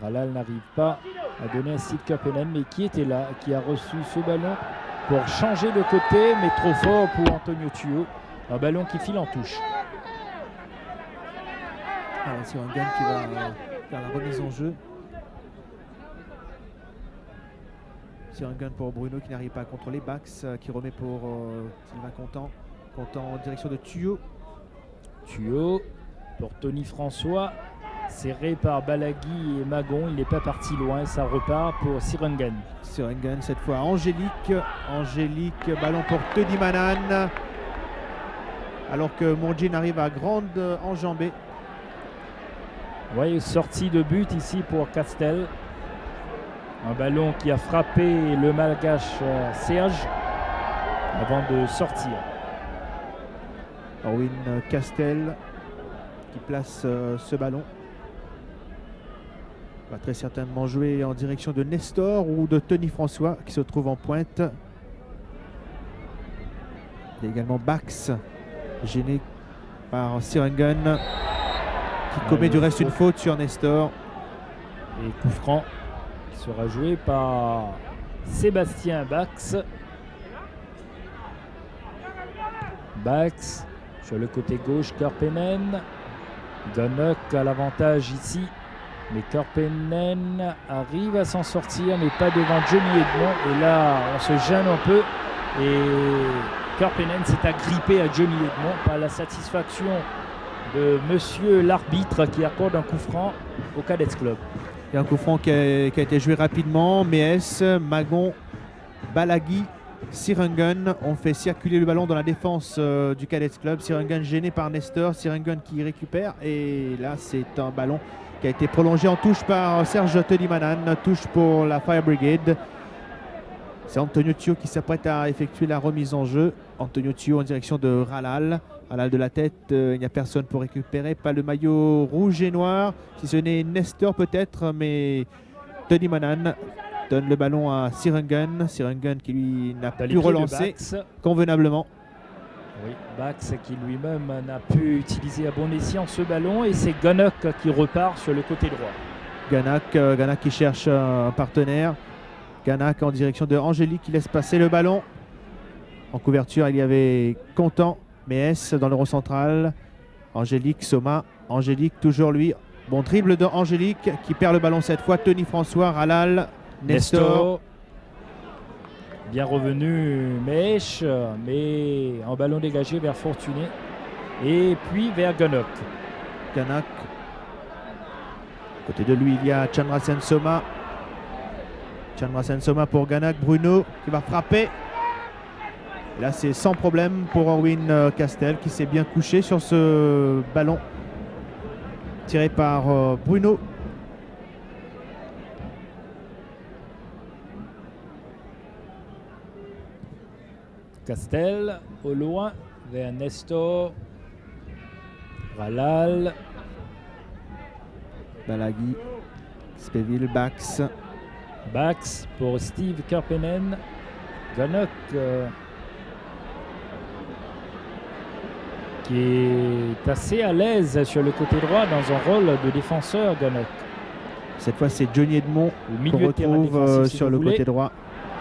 Speaker 1: Ralal n'arrive pas à donner un Steve Karppinen, mais qui était là, qui a reçu ce ballon pour changer de côté, mais trop fort pour Antonio Tuo. Un ballon qui file en touche.
Speaker 2: C'est un gun qui va faire la remise en jeu. C'est un gun pour Bruno qui n'arrive pas à contrôler. Bax qui remet pour Sylvain Contant. Contant en direction de Tuo.
Speaker 1: Tuo pour Tony François. Serré par Balagui et Magon. Il n'est pas parti loin. Ça repart pour Sirengan.
Speaker 2: Sirengan cette fois Angélique. Angélique, ballon pour Tony Manan. Alors que Mourjin arrive à grande enjambée.
Speaker 1: Oui, sortie de but ici pour Castel. Un ballon qui a frappé le malgache Serge avant de sortir.
Speaker 2: Orwin Castel qui place ce ballon. Va très certainement jouer en direction de Nestor ou de Tony François qui se trouve en pointe. Il y a également Bax gêné par Sirengan qui commet du reste une faute sur Nestor.
Speaker 1: Et coup franc qui sera joué par Sébastien Bax. Bax sur le côté gauche, Karppinen. Ganok a l'avantage ici. Mais Karppinen arrive à s'en sortir, mais pas devant Johnny Edmond. Et là, on se gêne un peu. Et Karppinen s'est agrippé à Johnny Edmond par la satisfaction de monsieur l'arbitre qui accorde un coup franc au Cadets Club.
Speaker 2: Il y a un coup franc qui a été joué rapidement. Mees, Magon, Balagui, Sirengan ont fait circuler le ballon dans la défense du Cadets Club. Sirengan gêné par Nestor. Sirengan qui récupère. Et là, c'est un ballon qui a été prolongé en touche par Serge Telimanan. Touche pour la Fire Brigade. C'est Antonio Tuo qui s'apprête à effectuer la remise en jeu. Antonio Tuo en direction de Ralal. Ralal de la tête, il n'y a personne pour récupérer. Pas le maillot rouge et noir. Si ce n'est Nestor peut-être, mais Telimanan donne le ballon à Sirengan. Sirengan qui lui n'a pu relancer convenablement.
Speaker 1: Oui, Bax qui lui-même n'a pu utiliser à bon escient ce ballon. Et c'est Ganok qui repart sur le côté droit.
Speaker 2: Ganak qui cherche un partenaire. Ganak en direction de Angélique qui laisse passer le ballon. En couverture, il y avait Contant, Mees dans le rond central. Angélique, Soma. Angélique, toujours lui. Bon dribble de Angélique qui perd le ballon cette fois. Tony François, Ralal, Nestor.
Speaker 1: Bien revenu Mèche, mais en ballon dégagé vers Fortuné. Et puis vers Ganok.
Speaker 2: Ganak. À côté de lui, il y a Chandrasen Soma. Chandrasen Soma pour Ganak. Bruno qui va frapper. Et là, c'est sans problème pour Orwin Castel qui s'est bien couché sur ce ballon tiré par Bruno.
Speaker 1: Castel au loin vers Nestor. Ralal.
Speaker 2: Balaghi, Speville, Bax.
Speaker 1: Bax pour Steve Karpenen. Ganok qui est assez à l'aise sur le côté droit dans un rôle de défenseur. Ganok.
Speaker 2: Cette fois, c'est Johnny Edmond qu'on retrouve sur le côté droit.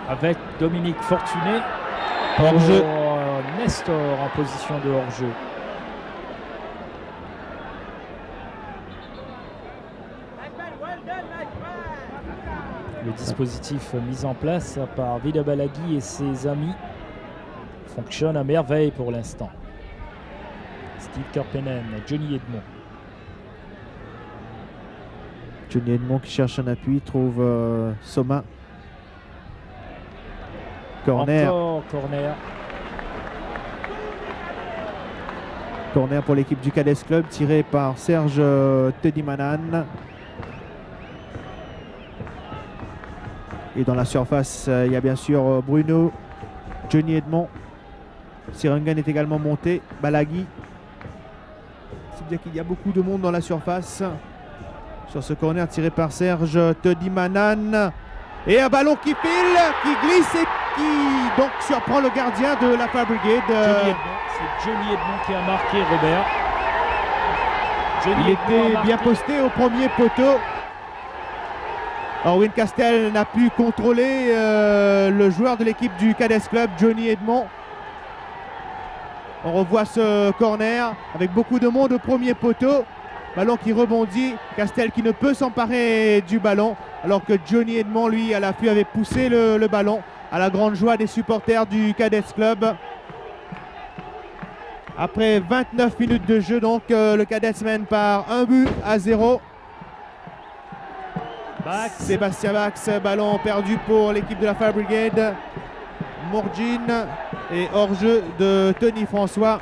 Speaker 1: Avec Dominique Fortuné.
Speaker 2: Hors-jeu.
Speaker 1: Nestor en position de hors-jeu. Le dispositif mis en place par Vida Balaghi et ses amis fonctionne à merveille pour l'instant. Steve Karpenen, Johnny Edmond.
Speaker 2: Johnny Edmond qui cherche un appui, trouve Soma. Corner.
Speaker 1: Encore corner.
Speaker 2: Corner pour l'équipe du Cadets Club, tiré par Serge Tedimanan. Et dans la surface, il y a bien sûr Bruno, Johnny Edmond. Sirengen est également monté. Balaghi. C'est bien qu'il y a beaucoup de monde dans la surface. Sur ce corner tiré par Serge Tedimanan. Et un ballon qui file, qui glisse et qui donc surprend le gardien de la Fire Brigade.
Speaker 1: C'est Johnny Edmond qui a marqué, Robert.
Speaker 2: Il était bien posté au premier poteau. Orwin Castel n'a pu contrôler le joueur de l'équipe du Cadets Club, Johnny Edmond. On revoit ce corner avec beaucoup de monde au premier poteau. Ballon qui rebondit. Castel qui ne peut s'emparer du ballon. Alors que Johnny Edmond, lui, à l'affût, avait poussé le ballon à la grande joie des supporters du Cadets Club. Après 29 minutes de jeu, donc le Cadets mène par 1-0.
Speaker 1: Bax.
Speaker 2: Sébastien Bax, ballon perdu pour l'équipe de la Fire Brigade. Mourjine et hors-jeu de Tony François.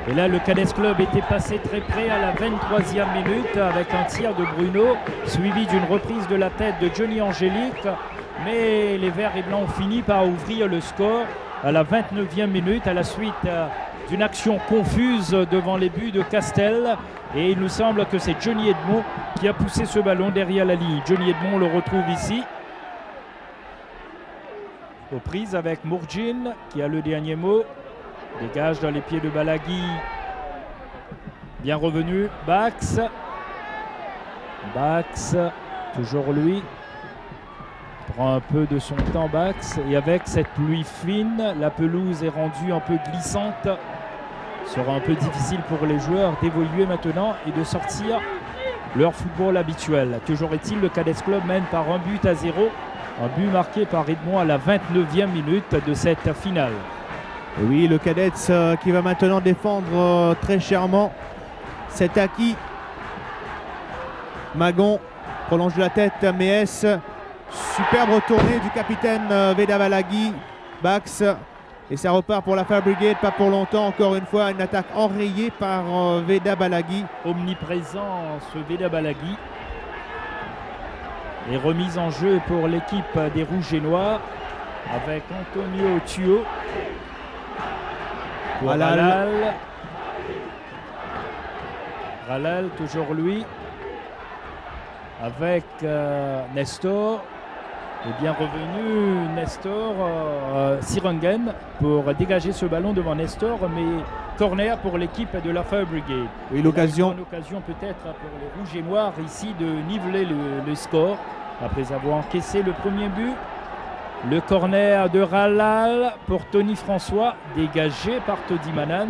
Speaker 1: Et là, le Cadets Club était passé très près à la 23e minute avec un tir de Bruno, suivi d'une reprise de la tête de Johnny Angélique. Mais les Verts et Blancs ont fini par ouvrir le score à la 29e minute à la suite d'une action confuse devant les buts de Castel. Et il nous semble que c'est Johnny Edmond qui a poussé ce ballon derrière la ligne. Johnny Edmond, on le retrouve ici. Aux prises avec Mourjine qui a le dernier mot. Dégage dans les pieds de Balaghi. Bien revenu. Bax. Bax. Toujours lui. Prend un peu de son temps Bax. Et avec cette pluie fine, la pelouse est rendue un peu glissante. Sera un peu difficile pour les joueurs d'évoluer maintenant et de sortir leur football habituel. Toujours est-il, le Cadets Club mène par 1-0. Un but marqué par Edmond à la 29e minute de cette finale.
Speaker 2: Et oui, le Cadets qui va maintenant défendre très chèrement cet acquis. Magon prolonge la tête, Méès. Superbe retournée du capitaine Vida Balaghi. Bax. Et ça repart pour la Fire Brigade, pas pour longtemps. Encore une fois, une attaque enrayée par Vida Balaghi.
Speaker 1: Omniprésent ce Vida Balaghi. Et remise en jeu pour l'équipe des Rouges et Noirs avec Antonio Thuo. Ralal. Ralal, toujours lui. Avec Nestor. Et bien revenu Nestor. Sirengen pour dégager ce ballon devant Nestor. Mais corner pour l'équipe de la Fire Brigade.
Speaker 2: Oui, l'occasion.
Speaker 1: Une occasion peut-être pour les Rouges et Noirs ici de niveler le score. Après avoir encaissé le premier but. Le corner de Ralal pour Tony François, dégagé par Todimanan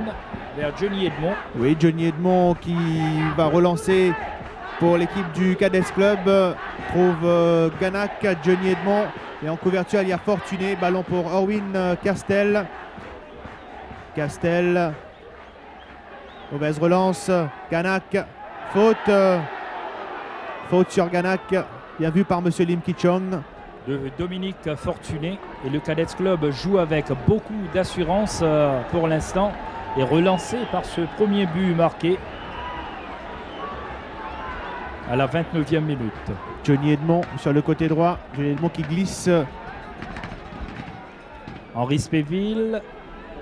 Speaker 1: vers Johnny Edmond.
Speaker 2: Oui, Johnny Edmond qui va relancer pour l'équipe du Cadets Club. Trouve Ganak, Johnny Edmond. Et en couverture, il y a Fortuné. Ballon pour Orwin Castel. Castel. Mauvaise relance. Ganak. Faute. Faute sur Ganak. Bien vu par Monsieur Lim Ki-chong.
Speaker 1: De Dominique Fortuné. Et le Cadets Club joue avec beaucoup d'assurance pour l'instant. Et relancé par ce premier but marqué. à la 29e minute.
Speaker 2: Johnny Edmond sur le côté droit. Johnny Edmond qui glisse.
Speaker 1: Henri Spéville,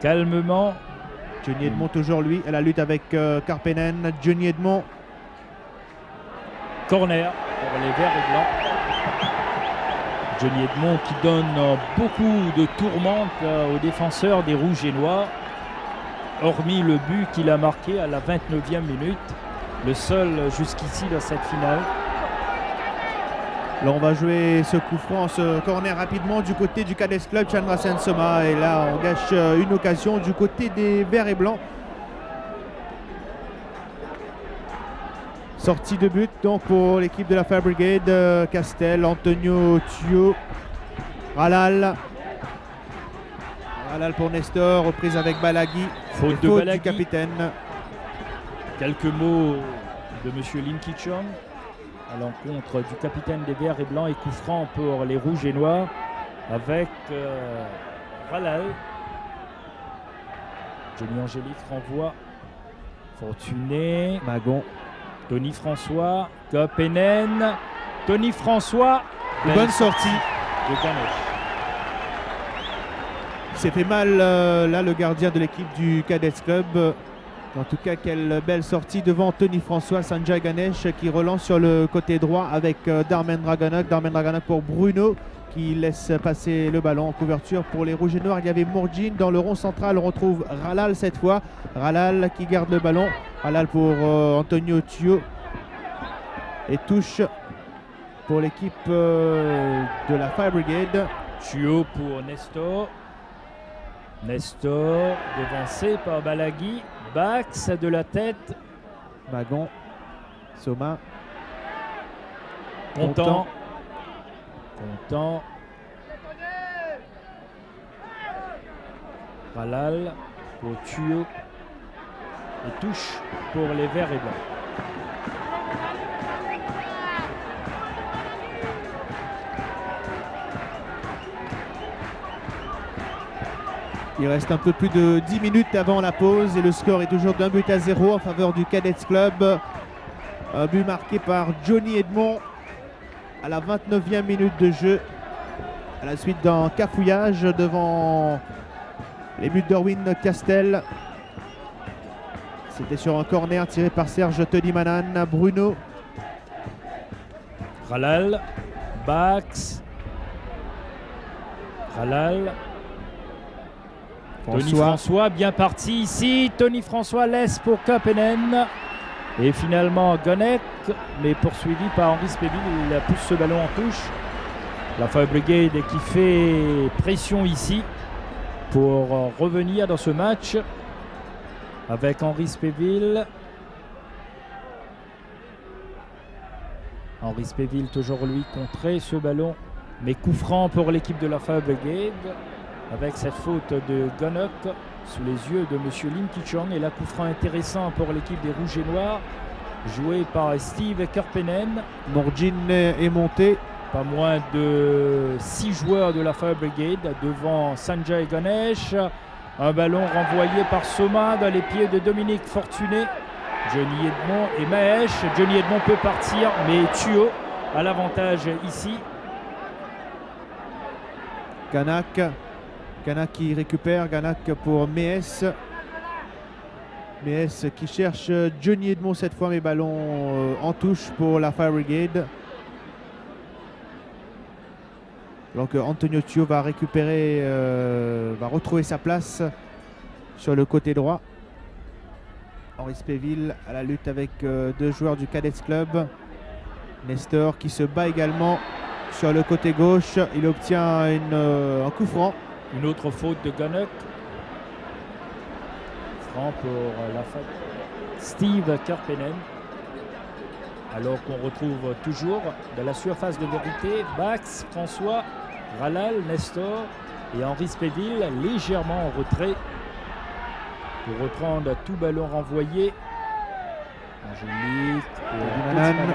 Speaker 1: calmement.
Speaker 2: Johnny Edmond toujours lui à la lutte avec Karppinen. Johnny Edmond.
Speaker 1: Corner pour les verts et blancs. Johnny Edmond qui donne beaucoup de tourmente aux défenseurs des Rouges et Noirs, hormis le but qu'il a marqué à la 29e minute, le seul jusqu'ici dans cette finale.
Speaker 2: Là, on va jouer ce coup franc, ce corner rapidement du côté du Cadets Club, Chandrasen Soma. Et là, on gâche une occasion du côté des verts et blancs. Sortie de but donc pour l'équipe de la Fire Brigade. Castel, Antonio Thio, Ralal. Ralal pour Nestor, reprise avec Balaghi.
Speaker 1: Faute de Balaghi.
Speaker 2: Du capitaine.
Speaker 1: Quelques mots de M. Lim Ki-chong à l'encontre du capitaine des Verts et Blancs et coup franc pour les Rouges et Noirs avec Ralal. Johnny Angélique renvoie. Fortuné.
Speaker 2: Magon.
Speaker 1: Tony François. Karppinen. Tony François.
Speaker 2: Bonne sortie
Speaker 1: de Ganesh.
Speaker 2: Il s'est fait mal là le gardien de l'équipe du Cadets Club. En tout cas, quelle belle sortie devant Tony François. Sanjay Ganesh qui relance sur le côté droit avec Darmen Draganok. Darmen Draganok pour Bruno qui laisse passer le ballon en couverture pour les Rouges et Noirs. Il y avait Mourjin dans le rond central. On retrouve Ralal cette fois. Ralal qui garde le ballon. Ralal pour Antonio Thio. Et touche pour l'équipe de la Fire Brigade.
Speaker 1: Thio pour Nestor. Nestor devancé par Balaghi. Bax de la tête.
Speaker 2: Magon. Soma.
Speaker 1: Content. Ralal pour Thio. Et touche pour les verts et blancs.
Speaker 2: Il reste un peu plus de 10 minutes avant la pause et le score est toujours d'1-0 en faveur du Cadets Club. Un but marqué par Johnny Edmond à la 29e minute de jeu. À la suite d'un cafouillage devant les buts d'Orwin Castel. C'était sur un corner tiré par Serge Todimanan. Bruno.
Speaker 1: Ralal. Bax. Ralal. Tony François bien parti ici. Tony François laisse pour Karppinen. Et finalement Ganek, mais poursuivi par Henri Spéville. Il pousse ce ballon en touche. La Fire Brigade qui fait pression ici pour revenir dans ce match avec Henri Spéville. Henri Spéville toujours lui contré ce ballon. Mais coup franc pour l'équipe de la Fire Brigade. Avec cette faute de Ganek sous les yeux de M. Lim Ki-chong. Et là, coup franc intéressant pour l'équipe des Rouges et Noirs, joué par Steve Karppinen.
Speaker 2: Mourjin est monté.
Speaker 1: Pas moins de 6 joueurs de la Fire Brigade devant Sanjay Ganesh. Un ballon renvoyé par Soma dans les pieds de Dominique Fortuné. Johnny Edmond et Mahesh. Johnny Edmond peut partir, mais Thio a l'avantage ici.
Speaker 2: Ganak qui récupère, Ganak pour Méès. Méès qui cherche Johnny Edmond cette fois, mais ballon en touche pour la Fire Brigade. Donc Antonio Thio va récupérer, va retrouver sa place sur le côté droit. Henri Spéville à la lutte avec deux joueurs du Cadets Club. Nestor qui se bat également sur le côté gauche. Il obtient un coup franc.
Speaker 1: Une autre faute de Ganek. Franc pour la faute. Steve Karppinen. Alors qu'on retrouve toujours de la surface de vérité Bax, François, Ralal, Nestor et Henri Spéville légèrement en retrait pour reprendre tout ballon renvoyé. Angélique et Todimanan.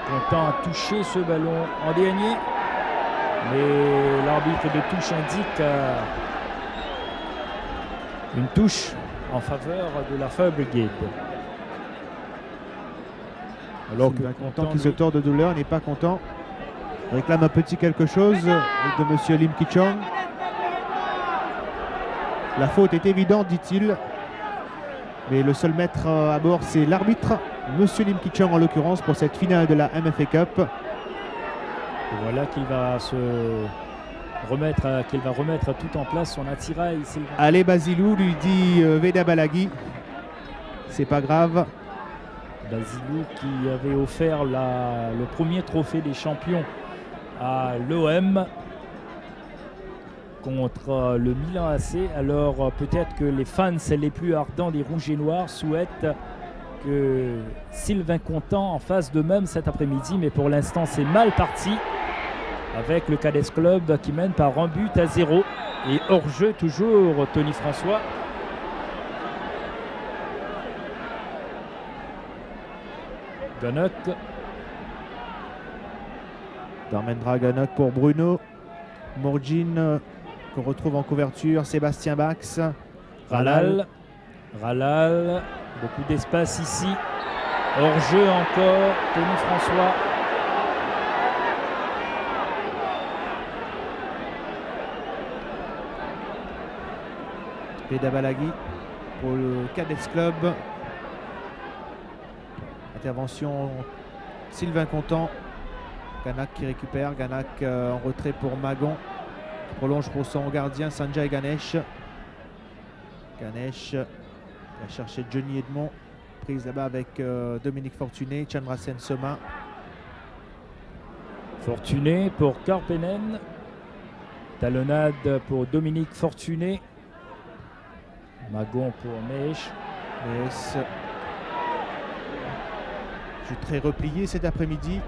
Speaker 1: Content à toucher ce ballon en dernier. Mais l'arbitre de touche indique une touche en faveur de la Fire Brigade. Alors que
Speaker 2: Sylvain Content qui
Speaker 1: lui,
Speaker 2: se tord de douleur, n'est pas content. Réclame un petit quelque chose de monsieur Lim Ki-chong. La faute est évidente, dit-il. Mais le seul maître à bord, c'est l'arbitre, monsieur Lim Ki-chong en l'occurrence, pour cette finale de la MFA Cup.
Speaker 1: Et voilà qu'il va remettre tout en place son attirail.
Speaker 2: Allez Basilou, lui dit Veda Balaghi. C'est pas grave.
Speaker 1: Basilou qui avait offert le premier trophée des champions à l'OM contre le Milan AC. Alors peut-être que les fans les plus ardents des Rouges et Noirs souhaitent que Sylvain Content en fasse de même cet après-midi, mais pour l'instant c'est mal parti avec le Cadets Club qui mène par 1-0 et hors-jeu toujours Tony François. Ganok.
Speaker 2: Darmendra Ganok pour Bruno. Morgin qu'on retrouve en couverture. Sébastien Bax.
Speaker 1: Ralal. Beaucoup d'espace ici. Hors-jeu encore. Tony François.
Speaker 2: Veda Balaghi pour le Cadets Club. Intervention Sylvain Content. Ganak qui récupère. Ganak en retrait pour Magon. Prolonge pour son gardien Sanjay Ganesh. Ganesh va chercher Johnny Edmond. Prise là-bas avec Dominique Fortuné. Chandrasen Soma.
Speaker 1: Fortuné pour Karpenen. Talonnade pour Dominique Fortuné. Magon pour Mesh.
Speaker 2: Jeu très replié cet après-midi.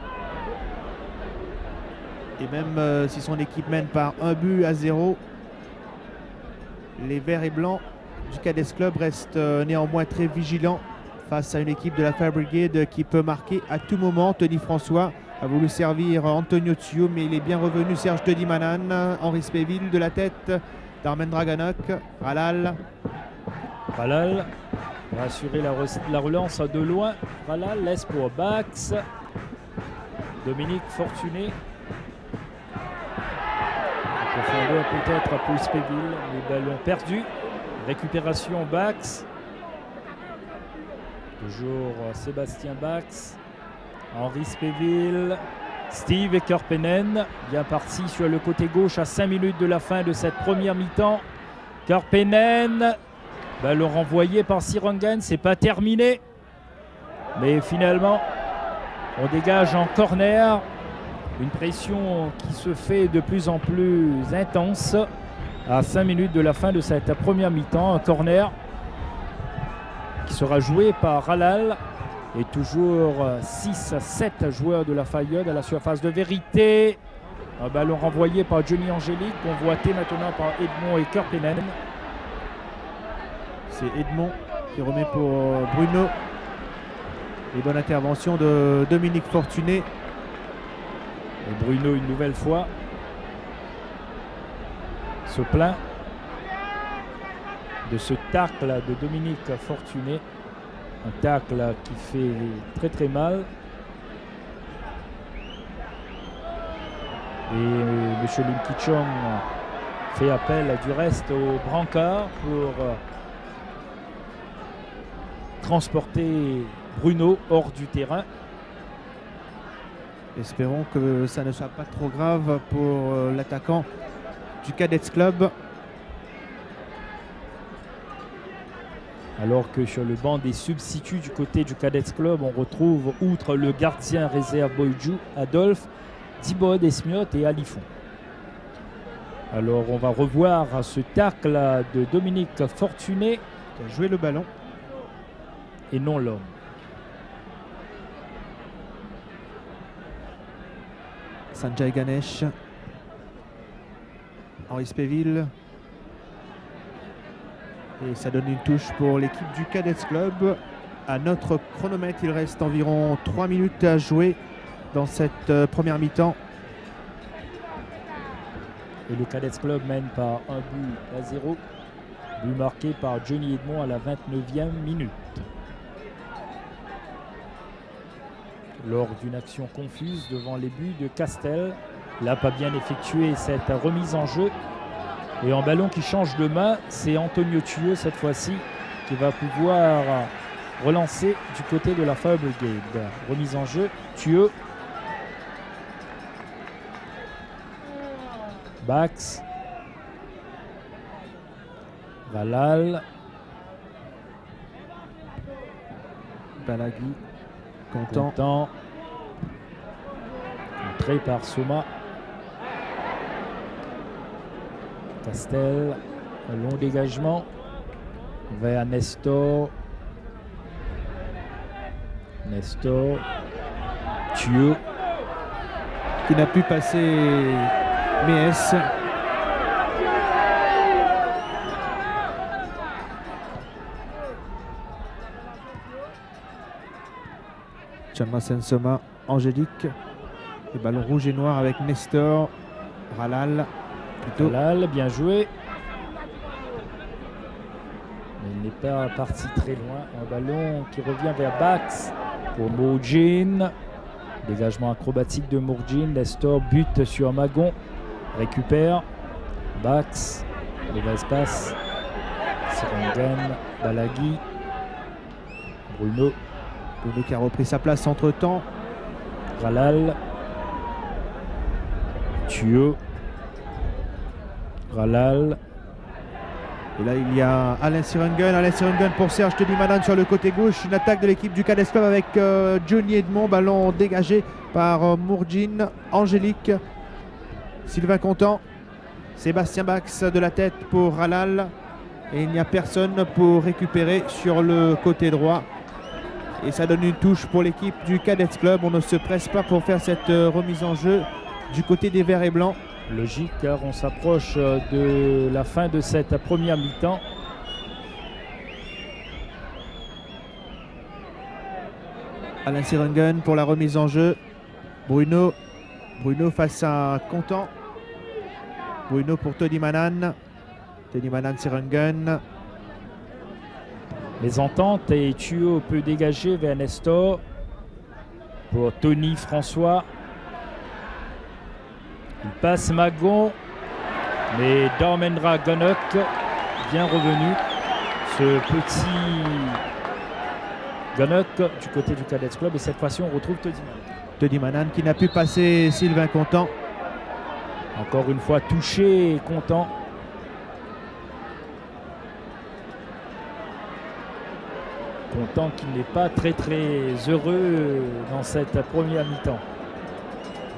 Speaker 2: Et même si son équipe mène par 1-0, les Verts et Blancs du Cadets Club restent néanmoins très vigilants face à une équipe de la Fire Brigade qui peut marquer à tout moment. Tony François a voulu servir Antonio Tio, mais il est bien revenu. Serge Tedimanan, Henri Spéville de la tête, Darmendra Ganok, Ralal va assurer la relance de loin. Ralal laisse pour Bax. Dominique Fortuné. Profondeur peut-être pour Spéville. Les ballons perdus. Récupération Bax. Toujours Sébastien Bax. Henri Spéville. Steve Karpenen. Bien parti sur le côté gauche à 5 minutes de la fin de cette première mi-temps. Karpenen. Ballon renvoyé par Sirangan. C'est pas terminé. Mais finalement, on dégage en corner. Une pression qui se fait de plus en plus intense à 5 minutes de la fin de cette première mi-temps. Un corner qui sera joué par Ralal. Et toujours 6 à 7 joueurs de la Fayette à la surface de vérité. Un ballon renvoyé par Johnny Angélique, convoité maintenant par Edmond et Karpenen. C'est Edmond qui remet pour Bruno. Et bonne intervention de Dominique Fortuné.
Speaker 1: Et Bruno une nouvelle fois se plaint de ce tacle de Dominique Fortuné. Un tacle qui fait très très mal. Et M. Lim Ki-chong fait appel du reste au brancard pour transporter Bruno hors du terrain.
Speaker 2: Espérons que ça ne soit pas trop grave pour l'attaquant du Cadets Club.
Speaker 1: Alors que sur le banc des substituts du côté du Cadets Club, on retrouve, outre le gardien réserve Boyju, Adolphe, Dibod, Esmiot et Alifon. Alors on va revoir ce tacle de Dominique Fortuné.
Speaker 2: Qui a joué le ballon.
Speaker 1: Et non l'homme.
Speaker 2: Sanjay Ganesh. Henri Spéville. Et ça donne une touche pour l'équipe du Cadets Club. À notre chronomètre, il reste environ 3 minutes à jouer dans cette première mi-temps.
Speaker 1: Et le Cadets Club mène par 1-0. But marqué par Johnny Edmond à la 29e minute. lors d'une action confuse devant les buts de Castel. Il n'a pas bien effectué cette remise en jeu. Et en ballon qui change de main, c'est Antonio Thueux cette fois-ci qui va pouvoir relancer du côté de la Fire Brigade. Remise en jeu, Thueux. Bax. Valal.
Speaker 2: Balagui. Content.
Speaker 1: Contré par Soma. Castel. Un long dégagement vers Nestor. Thueux.
Speaker 2: Qui n'a pu passer Méès. Chamasen Soma, Angélique. Le ballon rouge et noir avec Nestor. Ralal.
Speaker 1: Ralal, bien joué. Mais il n'est pas parti très loin. Un ballon qui revient vers Bax pour Mourjin. Dégagement acrobatique de Mourjin. Nestor bute sur Magon. Récupère. Bax. Mauvaise passe. Sirengan. Balagui. Bruno
Speaker 2: qui a repris sa place entre-temps.
Speaker 1: Ralal. Thueux. Ralal.
Speaker 2: Et là, il y a Alain Sirengun pour Serge Tedimanan sur le côté gauche. Une attaque de l'équipe du Cadès Club avec Johnny Edmond. Ballon dégagé par Mourjin. Angélique. Sylvain Contant. Sébastien Bax de la tête pour Ralal. Et il n'y a personne pour récupérer sur le côté droit. Et ça donne une touche pour l'équipe du Cadets Club. On ne se presse pas pour faire cette remise en jeu du côté des Verts et Blancs.
Speaker 1: Logique, car on s'approche de la fin de cette première mi-temps.
Speaker 2: Alain Sirengun pour la remise en jeu. Bruno face à Contant. Bruno pour Tedimanan. Sirengun.
Speaker 1: Les ententes et Thueux peut dégager vers Nestor pour Tony François. Il passe Magon, mais Dormendra Gonok bien revenu. Ce petit Gonok du côté du Cadets Club, et cette fois-ci on retrouve
Speaker 2: Tedimanan qui n'a pu passer Sylvain Contant.
Speaker 1: Encore une fois touché et Contant. Contant qu'il n'est pas très heureux dans cette première mi-temps.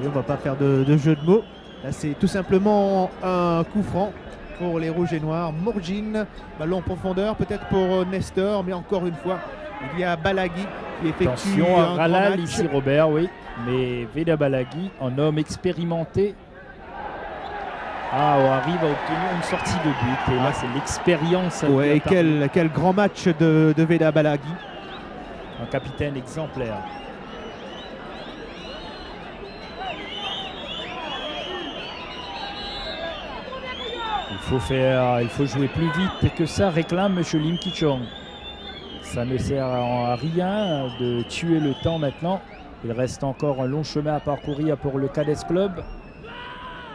Speaker 2: Et on ne va pas faire de jeu de mots. Là, c'est tout simplement un coup franc pour les Rouges et Noirs. Mourjin, ballon en profondeur, peut-être pour Nestor, mais encore une fois, il y a Balagui qui effectue
Speaker 1: attention à
Speaker 2: un
Speaker 1: Ralal
Speaker 2: grand match.
Speaker 1: ici, Robert, oui. Mais Veda Balagui, un homme expérimenté, arrive à obtenir une sortie de but. Et là, c'est l'expérience.
Speaker 2: Ouais, quel grand match de Veda Balagui.
Speaker 1: Un capitaine exemplaire. Il faut jouer plus vite que ça, réclame M. Lim Ki-chong. Ça ne sert à rien de tuer le temps maintenant. Il reste encore un long chemin à parcourir pour le Cadets Club.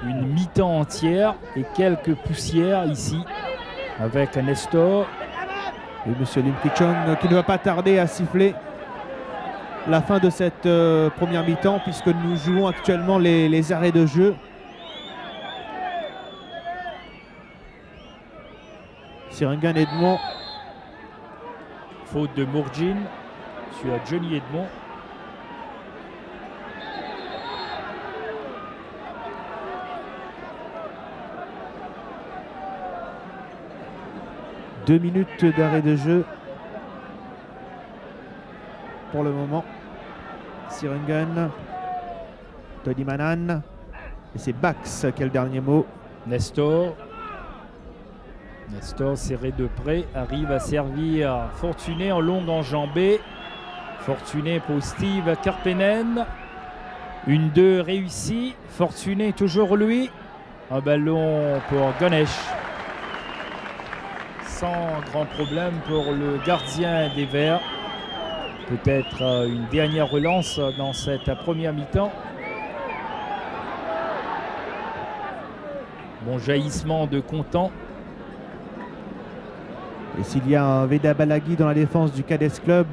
Speaker 1: Une mi-temps entière et quelques poussières ici avec Nestor.
Speaker 2: Et M. Lim Ki-chong qui ne va pas tarder à siffler la fin de cette première mi-temps, puisque nous jouons actuellement les arrêts de jeu. Sirengan Edmond.
Speaker 1: Faute de Mourjin sur Johnny Edmond.
Speaker 2: Deux minutes d'arrêt de jeu pour le moment. Sirengan, Tedimanan, et c'est Bax qui a le dernier mot.
Speaker 1: Nestor serré de près, arrive à servir Fortuné en longue enjambée. Fortuné pour Steve Karpenen. 1-2 réussi. Fortuné toujours lui. Un ballon pour Ganesh. Sans grand problème pour le gardien des Verts. peut-être une dernière relance dans cette première mi-temps. Bon jaillissement de Contant.
Speaker 2: Et s'il y a un Veda Balaghi dans la défense du Cadets Club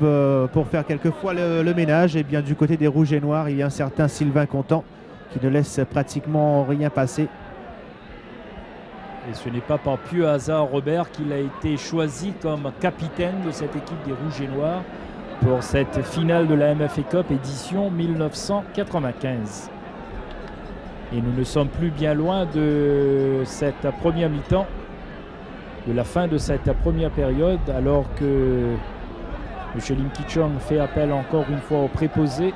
Speaker 2: pour faire quelquefois le ménage, et bien du côté des Rouges et Noirs, il y a un certain Sylvain Contant qui ne laisse pratiquement rien passer.
Speaker 1: Et ce n'est pas par pur hasard, Robert, qu'il a été choisi comme capitaine de cette équipe des Rouges et Noirs pour cette finale de la MFA Cup édition 1995. Et nous ne sommes plus bien loin de cette première mi-temps, de la fin de cette première période, alors que M. Lim Ki-chong fait appel encore une fois au préposé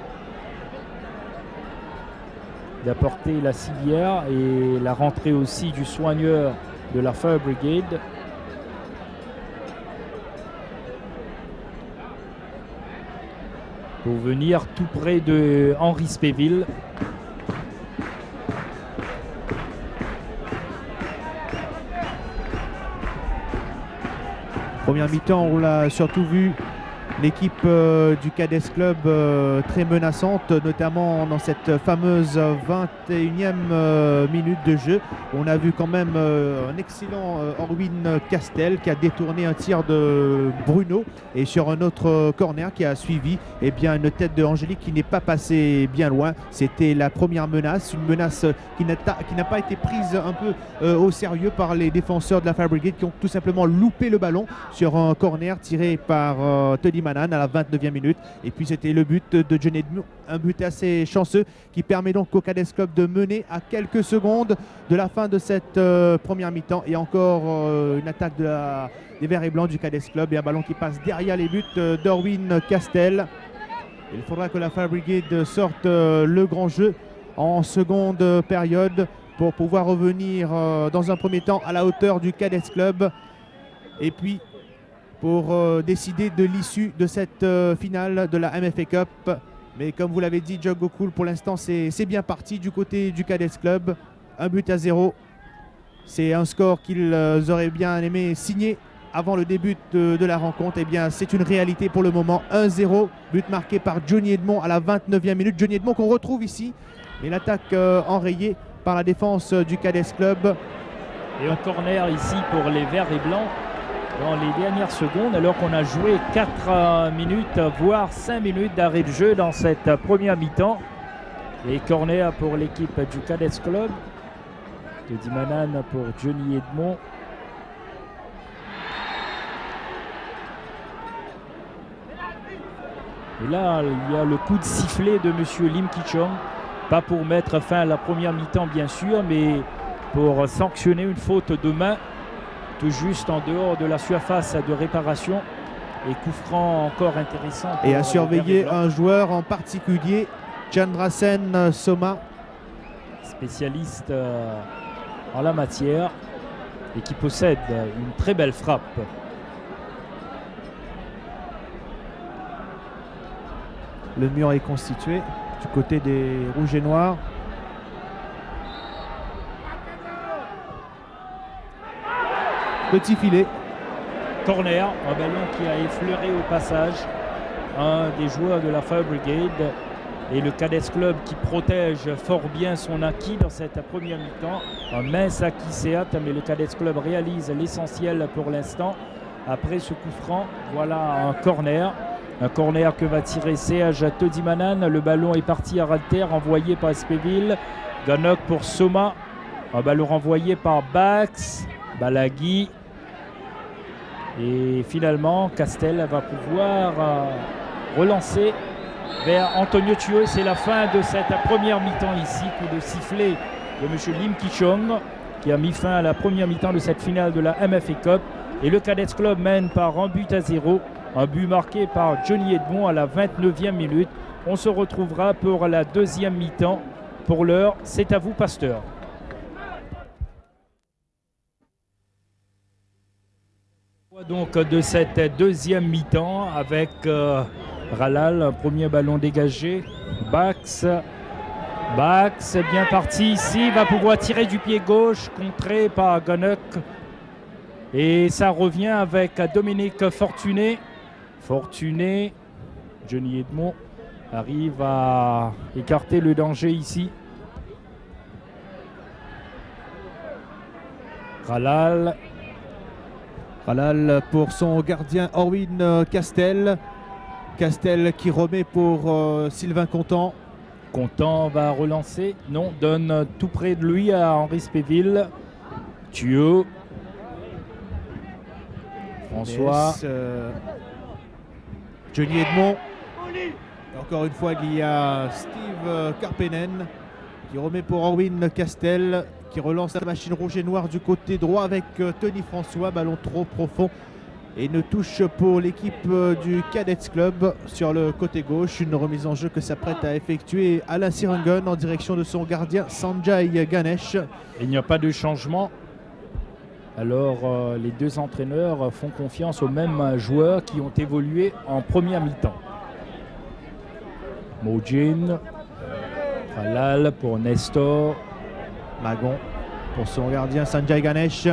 Speaker 1: d'apporter la civière et la rentrée aussi du soigneur de la Fire Brigade. Pour venir tout près de Henri Spéville.
Speaker 2: Première mi-temps, on l'a surtout vu l'équipe du Cadets Club très menaçante, notamment dans cette fameuse 21e minute de jeu. On a vu quand même un excellent Orwin Castel qui a détourné un tir de Bruno, et sur un autre corner qui a suivi, eh bien, une tête de Angélique qui n'est pas passée bien loin. C'était la première menace, une menace qui n'a pas été prise un peu au sérieux par les défenseurs de la Fire Brigade, qui ont tout simplement loupé le ballon sur un corner tiré par Tony Manan à la 29e minute. Et puis c'était le but de Johnny Edmond, un but assez chanceux qui permet donc au Cadets Club de mener à quelques secondes de la fin de cette première mi-temps. Et encore une attaque des Verts et Blancs du Cadets Club et un ballon qui passe derrière les buts d'Orwin Castel. Il faudra que la Fire Brigade sorte le grand jeu en seconde période pour pouvoir revenir dans un premier temps à la hauteur du Cadets Club, et puis pour décider de l'issue de cette finale de la MFA Cup. Mais comme vous l'avez dit, Joe Gokul, pour l'instant c'est bien parti du côté du Cadets Club. 1-0. C'est un score qu'ils auraient bien aimé signer avant le début de la rencontre. Eh bien, c'est une réalité pour le moment. 1-0, but marqué par Johnny Edmond à la 29e minute. Johnny Edmond qu'on retrouve ici, mais l'attaque enrayée par la défense du Cadets Club.
Speaker 1: Et un corner ici pour les Verts et Blancs dans les dernières secondes, alors qu'on a joué 4 minutes, voire 5 minutes d'arrêt de jeu dans cette première mi-temps. Et corner pour l'équipe du Cadets Club. Teddy Manan pour Johnny Edmond. Et là, il y a le coup de sifflet de M. Lim Ki-chong. Pas pour mettre fin à la première mi-temps, bien sûr, mais pour sanctionner une faute de main tout juste en dehors de la surface de réparation. Et coup franc encore intéressant.
Speaker 2: Et à surveiller un joueur en particulier, Chandrasen Soma.
Speaker 1: Spécialiste en la matière et qui possède une très belle frappe.
Speaker 2: Le mur est constitué du côté des Rouges et Noirs. Petit filet.
Speaker 1: Corner, un ballon qui a effleuré au passage un des joueurs de la Fire Brigade. Et le Cadets Club qui protège fort bien son acquis dans cette première mi-temps. Un mince acquis certes, mais le Cadets Club réalise l'essentiel pour l'instant. Après ce coup franc, voilà un corner. Un corner que va tirer Serge Todimanan. Le ballon est parti à ras de terre, envoyé par Spéville. Ganok pour Soma. Un ballon renvoyé par Bax. Balaghi. Et finalement, Castel va pouvoir relancer vers Antonio Chio. C'est la fin de cette première mi-temps ici. Coup de sifflet de M. Lim Ki-chong qui a mis fin à la première mi-temps de cette finale de la MFA Cup. Et le Cadets Club mène par 1-0. Un but marqué par Johnny Edmond à la 29e minute. On se retrouvera pour la deuxième mi-temps. Pour l'heure, c'est à vous, Pasteur. Donc de cette deuxième mi-temps avec Ralal, un premier ballon dégagé. Bax bien parti ici, va pouvoir tirer du pied gauche, contré par Ganok. Et ça revient avec Dominique Fortuné. Johnny Edmond arrive à écarter le danger ici. Ralal
Speaker 2: pour son gardien Orwin Castel. Castel qui remet pour Sylvain Contant.
Speaker 1: Contant va relancer. Non, donne tout près de lui à Henri Spéville. Thuot. François.
Speaker 2: Johnny Edmond. Encore une fois, il y a Steve Karpenen qui remet pour Orwin Castel, qui relance la machine rouge et noire du côté droit avec Tony François. Ballon trop profond et une touche pour l'équipe du Cadets Club sur le côté gauche. Une remise en jeu que s'apprête à effectuer Alain Sirangun en direction de son gardien Sanjay Ganesh.
Speaker 1: Il n'y a pas de changement. Alors les deux entraîneurs font confiance aux mêmes joueurs qui ont évolué en première mi-temps. Mojin, Ralal pour Nestor.
Speaker 2: Magon pour son gardien Sanjay Ganesh.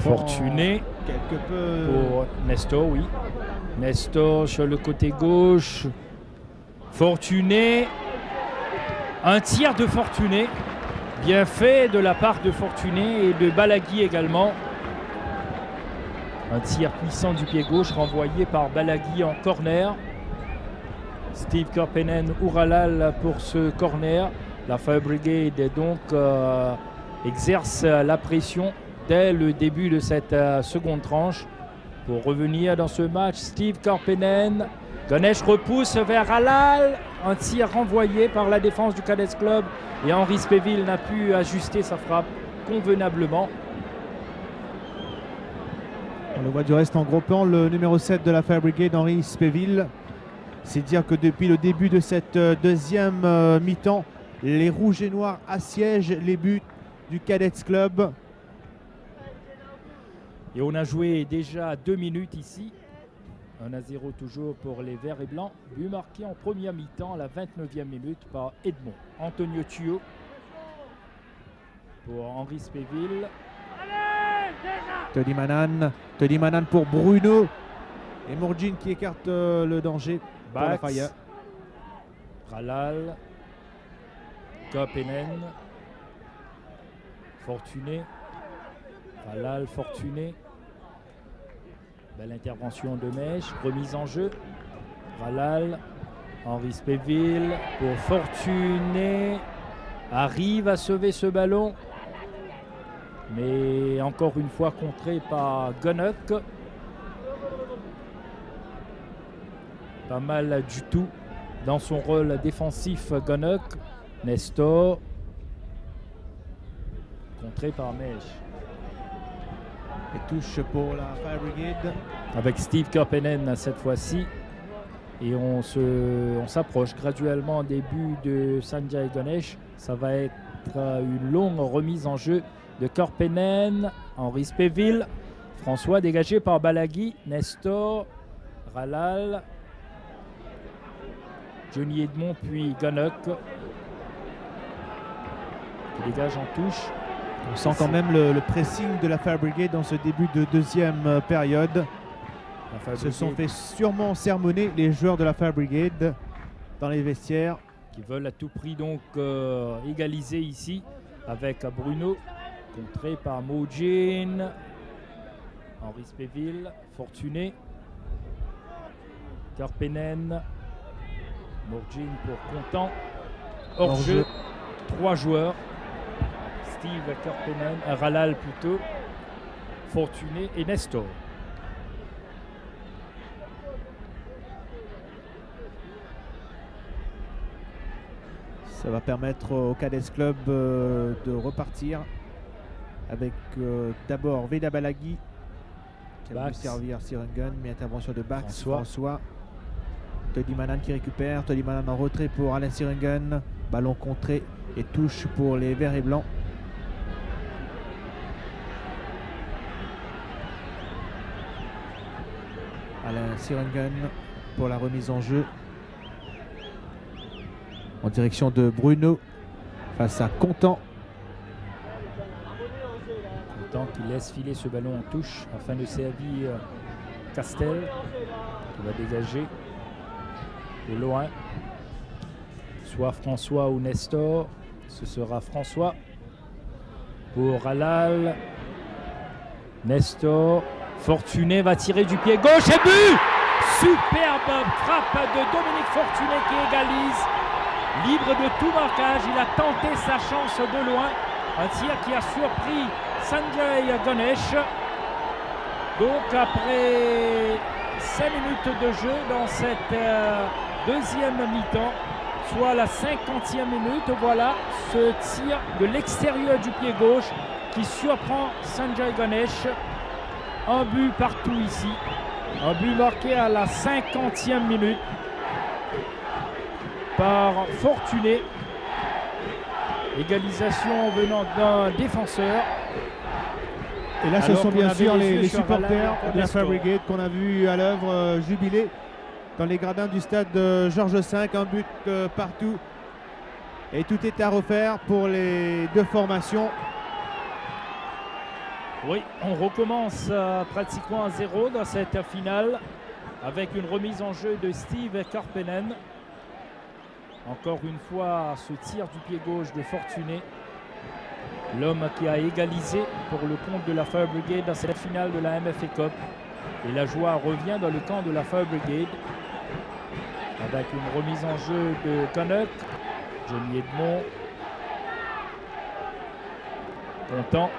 Speaker 1: Fortuné
Speaker 2: quelque peu
Speaker 1: pour Nestor, oui. Nestor sur le côté gauche. Fortuné. Un tir de Fortuné. Bien fait de la part de Fortuné et de Balagui également. Un tir puissant du pied gauche renvoyé par Balagui en corner. Steve Karpenen ou Ralal pour ce corner. La Fire Brigade donc exerce la pression dès le début de cette seconde tranche. Pour revenir dans ce match, Steve Karpenen. Ganesh repousse vers Ralal. Un tir renvoyé par la défense du Cadets Club. Et Henri Spéville n'a pu ajuster sa frappe convenablement.
Speaker 2: On le voit du reste en gros plan, le numéro 7 de la Fire Brigade, Henri Spéville. C'est dire que depuis le début de cette deuxième mi-temps, les Rouges et Noirs assiègent les buts du Cadets Club.
Speaker 1: Et on a joué déjà 2 minutes ici. 1-0 toujours pour les Verts et Blancs. But marqué en première mi-temps à la 29e minute par Edmond. Antonio Thuot pour Henri Spéville.
Speaker 2: Tony Manan pour Bruno. Et Mourjin qui écarte le danger pour la faille.
Speaker 1: Ralal. Karpenen. Fortuné. Ralal, Fortuné. Belle intervention de Mèche. Remise en jeu. Ralal. Henri Spéville pour Fortuné. Arrive à sauver ce ballon. Mais encore une fois contré par Gunnock. Pas mal du tout dans son rôle défensif, Gunnock. Nestor. Contré par Mèche.
Speaker 2: Et touche pour la Fire Brigade.
Speaker 1: Avec Steve Karpenen cette fois-ci. Et on s'approche graduellement des buts de Sanjay Ganesh. Ça va être une longue remise en jeu de Karpenen. Henri Spéville. François dégagé par Balagui. Nestor. Ralal. Johnny Edmond puis Gunnock. Qui dégage en touche.
Speaker 2: On sent quand même le pressing de la Fire Brigade dans ce début de deuxième période. Ils se sont fait sûrement sermonner les joueurs de la Fire Brigade dans les vestiaires.
Speaker 1: Qui veulent à tout prix donc égaliser ici avec Bruno. Contré par Mojin. Henri Spéville. Fortuné. Karpenen. Mourjin pour Contant. Hors-jeu. 3 joueurs. Steve Karpenen, Ralal plutôt, Fortuné et Nestor.
Speaker 2: Ça va permettre au Cadets Club de repartir avec d'abord Veda Balagui qui va servir Sirangun, mais intervention de Bax, François. Tony Manan qui récupère, Tony Manan en retrait pour Alain Sirangun, ballon contré et touche pour les Verts et Blancs. Alain Sirangun pour la remise en jeu en direction de Bruno face à Contant.
Speaker 1: Contant qui laisse filer ce ballon en touche afin de servir Castel qui va dégager. au loin. Soit François ou Nestor. Ce sera François pour Halal. Nestor. Fortuné va tirer du pied gauche et but! Superbe frappe de Dominique Fortuné qui égalise. Libre de tout marquage, il a tenté sa chance de loin. Un tir qui a surpris Sanjay Ganesh. Donc après 5 minutes de jeu dans cette deuxième mi-temps, soit la 50e minute, voilà ce tir de l'extérieur du pied gauche qui surprend Sanjay Ganesh. Un but partout ici. Un but marqué à la 50e minute par Fortuné. Égalisation venant d'un défenseur.
Speaker 2: Et là, ce sont bien sûr les supporters de la Fire Brigade qu'on a vu à l'œuvre jubiler dans les gradins du stade de Georges V. Un but partout. Et tout est à refaire pour les deux formations.
Speaker 1: Oui, on recommence pratiquement à 0 dans cette finale avec une remise en jeu de Steve Karppinen. Encore une fois, ce tir du pied gauche de Fortuné. L'homme qui a égalisé pour le compte de la Fire Brigade dans cette finale de la MFA Cup. Et la joie revient dans le camp de la Fire Brigade avec une remise en jeu de Canuck. Johnny Edmond. Content.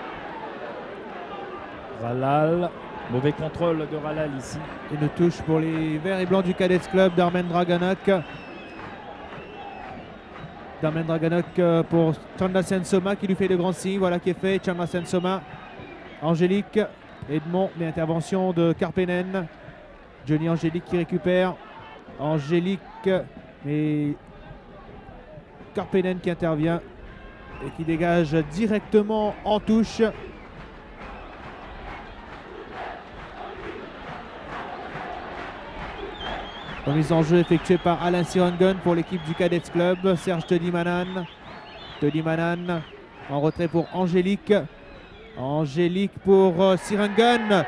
Speaker 1: Ralal, mauvais contrôle de Ralal ici.
Speaker 2: Une touche pour les verts et blancs du Cadets Club d'Armendra Ganak. D'Armendra Ganak pour Chandra Sensoma qui lui fait de grands signes. Voilà qui est fait. Chandra Sensoma, Angélique, Edmond, mais intervention de Karppinen. Johnny Angélique qui récupère. Angélique, mais Karppinen qui intervient et qui dégage directement en touche. Remise en jeu effectuée par Alain Sirangun pour l'équipe du Cadets Club. Serge Tedimanan. Tedimanan en retrait pour Angélique. Angélique pour Sirangun.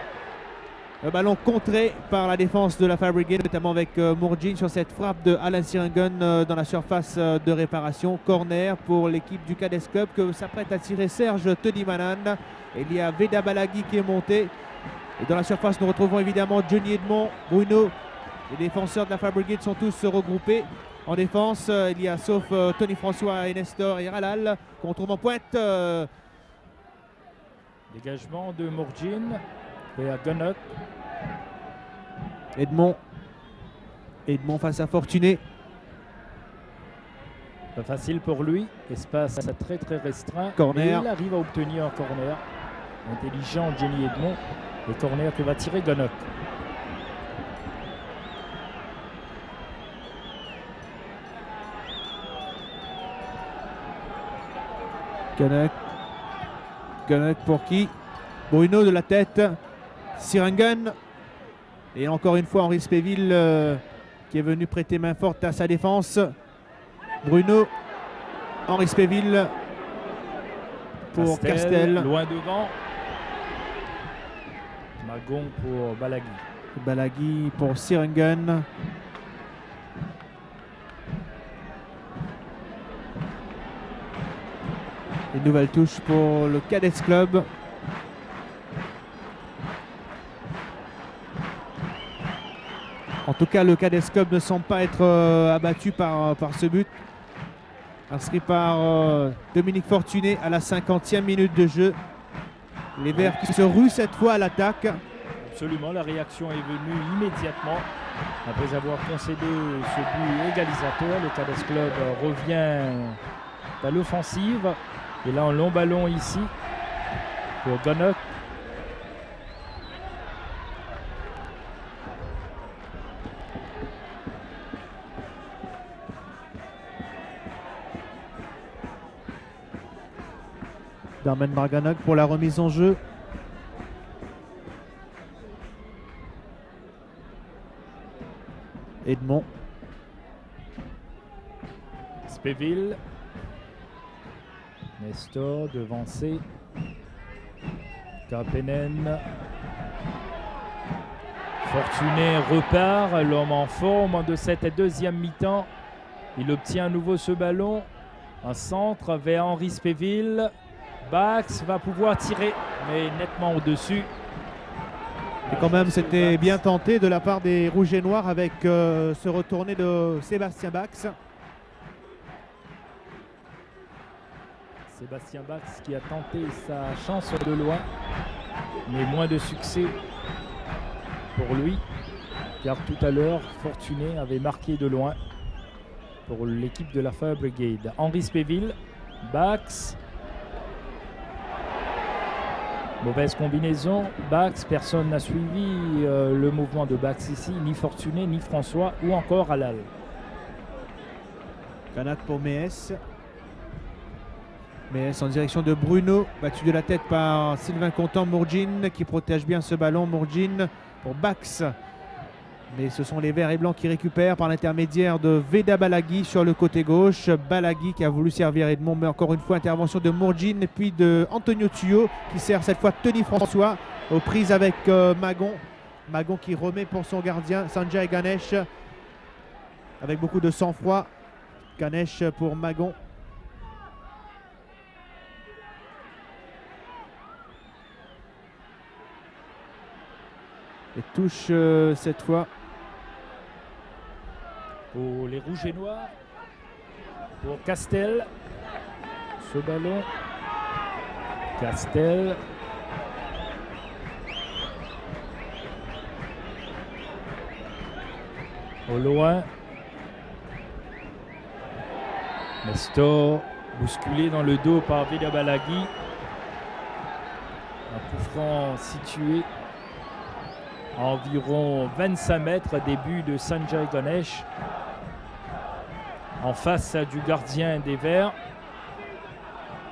Speaker 2: Le ballon contré par la défense de la Fire Brigade, notamment avec Mourjin sur cette frappe de Alain Sirangun dans la surface de réparation. Corner pour l'équipe du Cadets Club que s'apprête à tirer Serge Tedimanan. Il y a Veda Balaghi qui est monté. Et dans la surface, nous retrouvons évidemment Johnny Edmond, Bruno. Les défenseurs de la Fire Brigade sont tous regroupés. En défense, il y a sauf Tony François et Nestor et Ralal qu'on trouve en pointe.
Speaker 1: Dégagement de Mourjin vers Ganak.
Speaker 2: Edmond face à Fortuné.
Speaker 1: Pas facile pour lui. Espace très très restreint.
Speaker 2: Corner.
Speaker 1: Mais il arrive à obtenir un corner. Intelligent Johnny Edmond. Le corner que va tirer Ganak.
Speaker 2: Ganak pour qui? Bruno de la tête. Sirangun. Et encore une fois Henri Spéville qui est venu prêter main forte à sa défense. Bruno. Henri Spéville pour Castel.
Speaker 1: Loin devant. Magon pour Balaghi.
Speaker 2: Balaghi pour Sirangun. Une nouvelle touche pour le Cadets Club. En tout cas, le Cadets Club ne semble pas être abattu par ce but. Inscrit par Dominique Fortuné à la 50e minute de jeu. Les Verts qui se ruent cette fois à l'attaque.
Speaker 1: Absolument, la réaction est venue immédiatement. Après avoir concédé ce but égalisateur, le Cadets Club revient à l'offensive. Et là, un long ballon ici pour Ganak.
Speaker 2: Darmen Marganak pour la remise en jeu. Edmond.
Speaker 1: Spéville. Nestor devancé. Karppinen. Fortuné repart, l'homme en forme de cette deuxième mi-temps. Il obtient à nouveau ce ballon. Un centre vers Henri Spéville. Bax va pouvoir tirer, mais nettement au-dessus.
Speaker 2: Et quand même, c'était bien tenté de la part des Rouges et Noirs avec ce retourné de Sébastien Bax.
Speaker 1: Sébastien Bax qui a tenté sa chance de loin, mais moins de succès pour lui, car tout à l'heure, Fortuné avait marqué de loin pour l'équipe de la Fire Brigade. Henri Spéville, Bax. Mauvaise combinaison, Bax, personne n'a suivi le mouvement de Bax ici, ni Fortuné, ni François, ou encore Alal.
Speaker 2: Canat pour Méès. Méès en direction de Bruno, battu de la tête par Sylvain Contant. Mourjine qui protège bien ce ballon. Mourjine pour Bax. Mais ce sont les verts et blancs qui récupèrent par l'intermédiaire de Veda Balagui sur le côté gauche. Balagui qui a voulu servir Edmond, mais encore une fois intervention de Mourjine et puis de Antonio Tuyo qui sert cette fois Tony François aux prises avec Magon. Magon qui remet pour son gardien Sanjay Ganesh avec beaucoup de sang-froid. Ganesh pour Magon. Et touche cette fois
Speaker 1: pour les Rouges et Noirs, pour Castel, ce ballon, Castel, au loin, Nestor, bousculé dans le dos par Veda Balagui, un coup franc situé à environ 25 mètres des buts de Sanjay Ganesh en face du gardien des Verts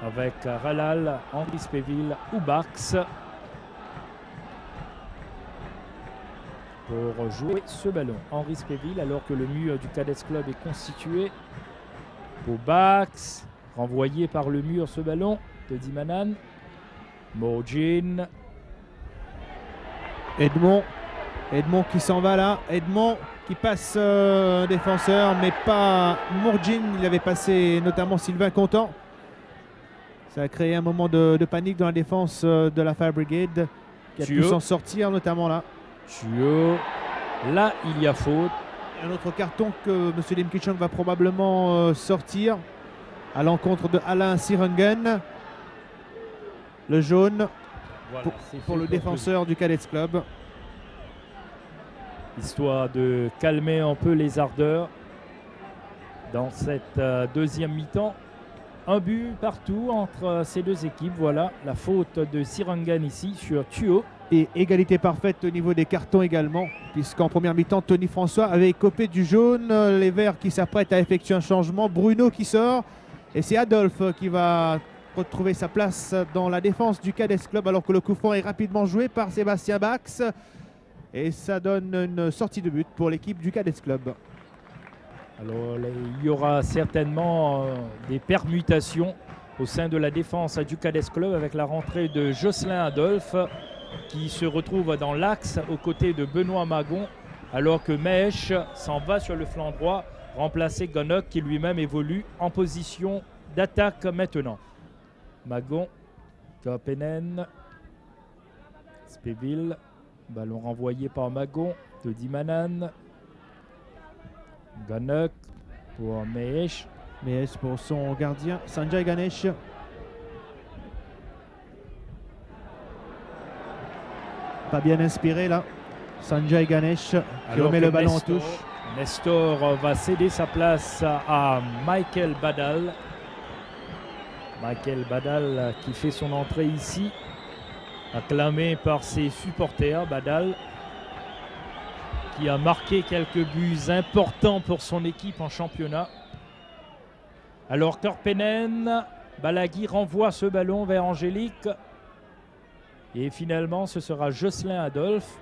Speaker 1: avec Ralal, Henri Spéville ou Bax pour jouer ce ballon. Henri Spéville alors que le mur du Cadets Club est constitué pour Bax, renvoyé par le mur ce ballon de Dimanan. Mourjine.
Speaker 2: Edmond qui s'en va là. Edmond qui passe défenseur, mais pas Mourjine. Il avait passé notamment Sylvain Contant. Ça a créé un moment de panique dans la défense de la Fire Brigade qui a pu s'en sortir notamment là.
Speaker 1: Tuyo. Là, il y a faute.
Speaker 2: Un autre carton que M. Lim Ki-chong va probablement sortir à l'encontre de Alain Sirengen. Le jaune
Speaker 1: voilà,
Speaker 2: pour le défenseur du Cadets Club.
Speaker 1: Histoire de calmer un peu les ardeurs dans cette deuxième mi-temps. Un but partout entre ces deux équipes. Voilà la faute de Sirengen ici sur Tuyo.
Speaker 2: Et égalité parfaite au niveau des cartons également, puisqu'en première mi-temps, Tony François avait écopé du jaune. Les Verts qui s'apprêtent à effectuer un changement. Bruno qui sort. Et c'est Adolphe qui va retrouver sa place dans la défense du Cadets Club, alors que le coup franc est rapidement joué par Sébastien Bax. Et ça donne une sortie de but pour l'équipe du Cadets Club.
Speaker 1: Alors il y aura certainement des permutations au sein de la défense du Cadets Club avec la rentrée de Jocelyn Adolphe qui se retrouve dans l'axe aux côtés de Benoît Magon, alors que Meesh s'en va sur le flanc droit remplacer Gonok qui lui-même évolue en position d'attaque maintenant. Magon, Kapenen, Spéville, ballon renvoyé par Magon de Dimanan. Gonok pour Meesh.
Speaker 2: Meesh pour son gardien Sanjay Ganesh. Pas bien inspiré là. Sanjay Ganesh qui remet le ballon en touche.
Speaker 1: Nestor va céder sa place à Michael Badal. Michael Badal qui fait son entrée ici, acclamé par ses supporters. Badal qui a marqué quelques buts importants pour son équipe en championnat. Alors Korpenen, Balagui renvoie ce ballon vers Angélique. Et finalement, ce sera Jocelyn Adolphe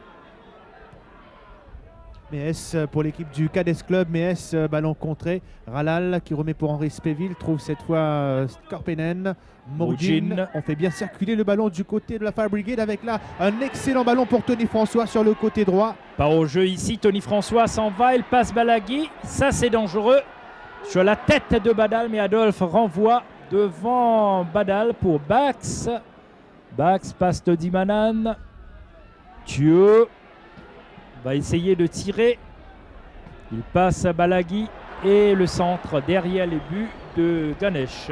Speaker 2: Méès pour l'équipe du Cadets Club. Méès, ballon contré. Ralal qui remet pour Henri Spéville. Trouve cette fois Skorpenen. Mourjin. On fait bien circuler le ballon du côté de la Fire Brigade avec là un excellent ballon pour Tony François sur le côté droit.
Speaker 1: Pas au jeu ici. Tony François s'en va. Il passe Balagui. Ça, c'est dangereux. Sur la tête de Badal, mais Adolphe renvoie devant Badal pour Bax. Bax passe Todi Manan. Thieu va essayer de tirer. Il passe à Balagui et le centre derrière les buts de Ganesh.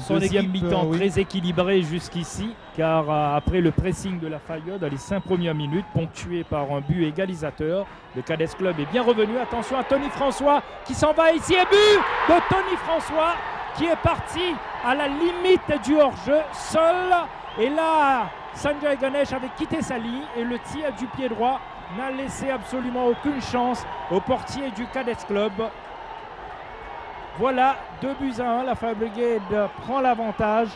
Speaker 1: Deuxième mi-temps très équilibré jusqu'ici, car après le pressing de la Fayode, dans les 5 premières minutes, ponctué par un but égalisateur, le Cadets Club est bien revenu. Attention à Tony François qui s'en va ici, et but de Tony François qui est parti à la limite du hors-jeu, seul. Et là, Sanjay Ganesh avait quitté sa ligne et le tir du pied droit n'a laissé absolument aucune chance au portier du Cadets Club. Voilà, 2-1, la Fire Brigade prend l'avantage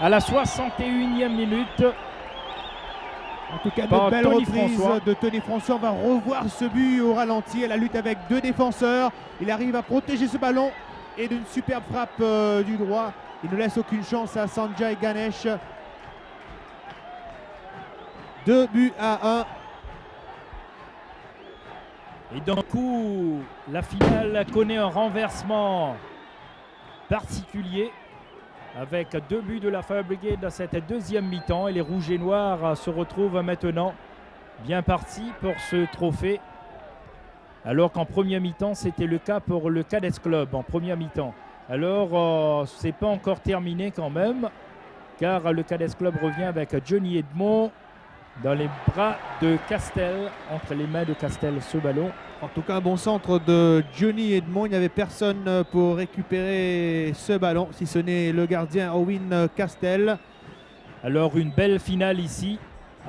Speaker 1: à la 61e minute.
Speaker 2: En tout cas, une belle reprise de Tony François. On va revoir ce but au ralenti à la lutte avec 2 défenseurs. Il arrive à protéger ce ballon et d'une superbe frappe du droit. Il ne laisse aucune chance à Sanjay Ganesh. 2-1.
Speaker 1: Et d'un coup, la finale connaît un renversement particulier avec 2 buts de la Fire Brigade dans cette deuxième mi-temps. Et les Rouges et Noirs se retrouvent maintenant bien partis pour ce trophée. Alors qu'en première mi-temps, c'était le cas pour le Cadets Club en première mi-temps. Alors, c'est pas encore terminé quand même, car le Cadets Club revient avec Johnny Edmond dans les bras de Castel, entre les mains de Castel, ce ballon.
Speaker 2: En tout cas, un bon centre de Johnny Edmond. Il n'y avait personne pour récupérer ce ballon, si ce n'est le gardien Owen Castel.
Speaker 1: Alors, une belle finale ici,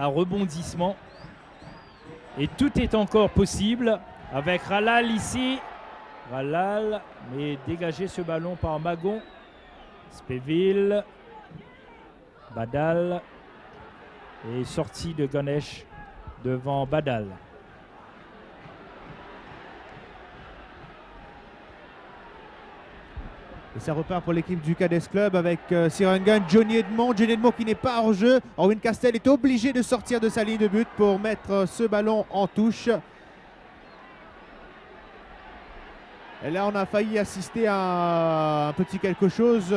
Speaker 1: à rebondissement. Et tout est encore possible avec Ralal ici. Ralal, mais dégagé ce ballon par Magon. Spéville. Badal. Et sortie de Ganesh devant Badal.
Speaker 2: Et ça repart pour l'équipe du Cadets Club avec Sirangan, Johnny Edmond. Johnny Edmond qui n'est pas hors jeu. Owen Castel est obligé de sortir de sa ligne de but pour mettre ce ballon en touche. Et là, on a failli assister à un petit quelque chose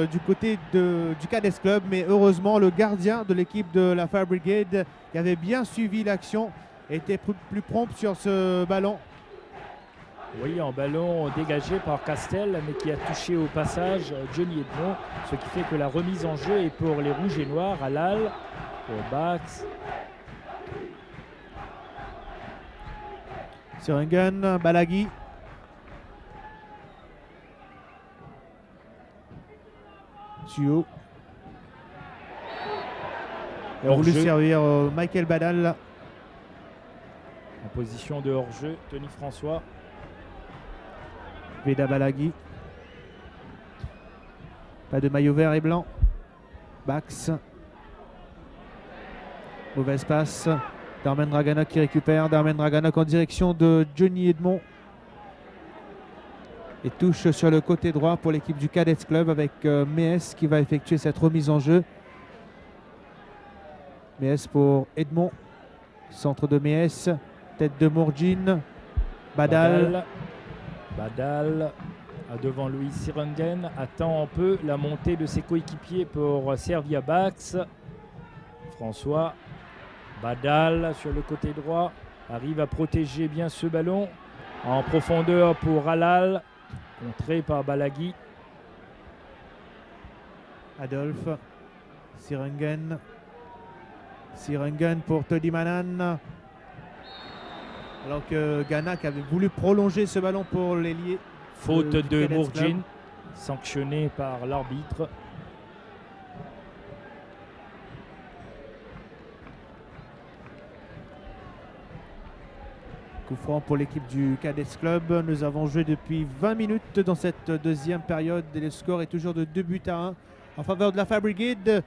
Speaker 2: du côté du Cadets Club. Mais heureusement, le gardien de l'équipe de la Fire Brigade, qui avait bien suivi l'action, était plus prompt sur ce ballon.
Speaker 1: Oui, un ballon dégagé par Castel, mais qui a touché au passage Johnny Edmond. Ce qui fait que la remise en jeu est pour les Rouges et Noirs. Halal, pour Bax.
Speaker 2: Sirangan, Balagui. Thuo. Il a voulu servir Michael Badal.
Speaker 1: En position de hors-jeu, Tony François.
Speaker 2: Veda Balagui. Pas de maillot vert et blanc. Bax. Mauvaise passe. Darmen Draganok qui récupère. Darmen Draganok en direction de Johnny Edmond. Et touche sur le côté droit pour l'équipe du Cadets Club avec Méès qui va effectuer cette remise en jeu. Méès pour Edmond. Centre de Méès. Tête de Mourjin. Badal.
Speaker 1: Badal devant Louis Sirangan. Attend un peu la montée de ses coéquipiers pour servir Bax. François. Badal sur le côté droit. Arrive à protéger bien ce ballon. En profondeur pour Halal. Contré par Balagui.
Speaker 2: Adolphe. Sirangan. Sirangan pour Todi Manan. Alors que Ganak avait voulu prolonger ce ballon pour l'ailier.
Speaker 1: Faute de Mourjin, sanctionné par l'arbitre.
Speaker 2: Coup franc pour l'équipe du Cadets Club. Nous avons joué depuis 20 minutes dans cette deuxième période et le score est toujours de 2-1 en faveur de la Fire Brigade.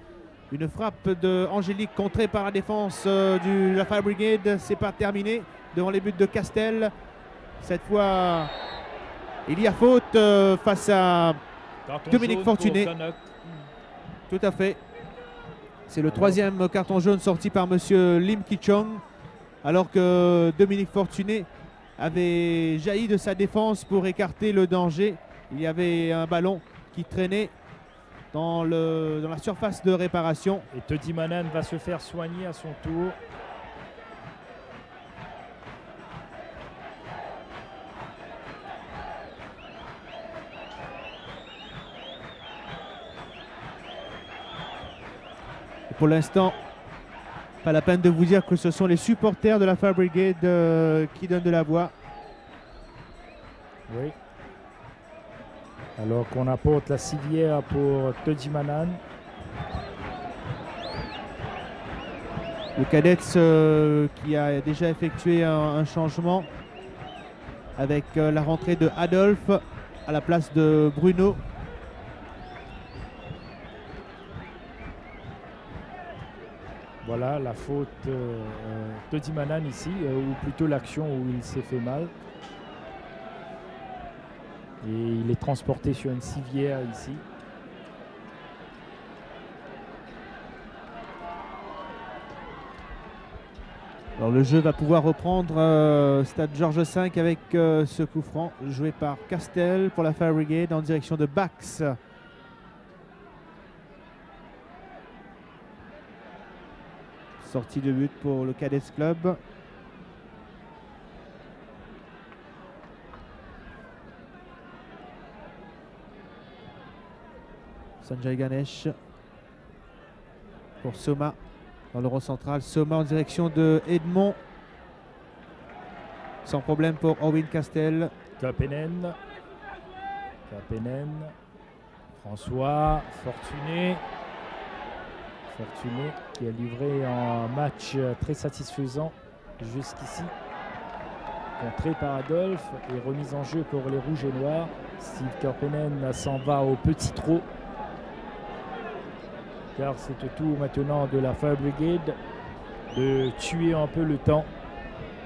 Speaker 2: Une frappe d'Angélique contrée par la défense de la Fire Brigade. C'est pas terminé devant les buts de Castel. Cette fois, il y a faute face à Dominique Fortuné. Tout à fait. C'est le troisième carton jaune sorti par monsieur Lim Ki-chong. Alors que Dominique Fortuné avait jailli de sa défense pour écarter le danger. Il y avait un ballon qui traînait dans la surface de réparation.
Speaker 1: Et Teddy Manan va se faire soigner à son tour.
Speaker 2: Et pour l'instant, pas la peine de vous dire que ce sont les supporters de la Fire Brigade qui donnent de la voix.
Speaker 1: Oui. Alors qu'on apporte la civière pour Teddy Manan.
Speaker 2: Le Cadets qui a déjà effectué un changement avec la rentrée de Adolphe à la place de Bruno.
Speaker 1: Voilà la faute Teddy Manan ici, ou plutôt l'action où il s'est fait mal. Et il est transporté sur une civière ici.
Speaker 2: Alors le jeu va pouvoir reprendre stade Georges V avec ce coup franc joué par Castel pour la Fire Brigade en direction de Bax. Sortie de but pour le Cadets Club. Sanjay Ganesh pour Soma dans le rond central. Soma en direction de Edmond. Sans problème pour Owen Castel.
Speaker 1: Kapenen. François Fortuné. Fortuné qui a livré un match très satisfaisant jusqu'ici. Contré par Adolphe et remise en jeu pour les Rouges et Noirs. Steve Karpenen s'en va au petit trot. Car c'est au tour maintenant de la Fire Brigade de tuer un peu le temps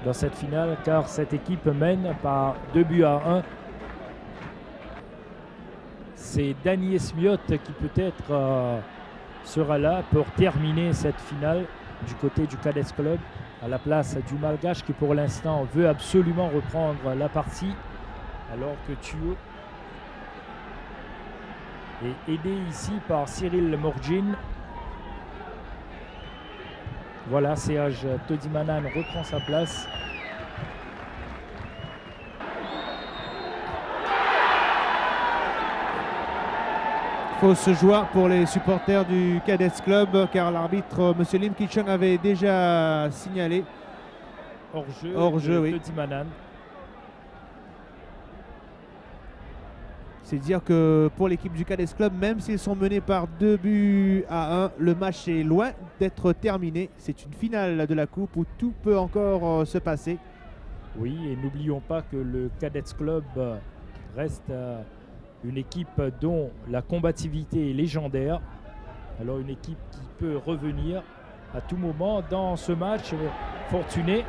Speaker 1: dans cette finale, car cette équipe mène par 2-1. C'est Danny Esmiot qui peut-être sera là pour terminer cette finale du côté du Cadets Club à la place du Malgache qui pour l'instant veut absolument reprendre la partie, alors que Thuo est aidé ici par Cyril Morgin. Voilà, CH Teddy Manan reprend sa place.
Speaker 2: Fausse joie pour les supporters du Cadets Club car l'arbitre M. Lim Ki-chong avait déjà signalé
Speaker 1: hors-jeu
Speaker 2: oui.
Speaker 1: Teddy Manan.
Speaker 2: C'est dire que pour l'équipe du Cadets Club, même s'ils sont menés par 2-1, le match est loin d'être terminé. C'est une finale de la Coupe où tout peut encore se passer.
Speaker 1: Oui, et n'oublions pas que le Cadets Club reste une équipe dont la combativité est légendaire. Alors une équipe qui peut revenir à tout moment dans ce match. Fortuné,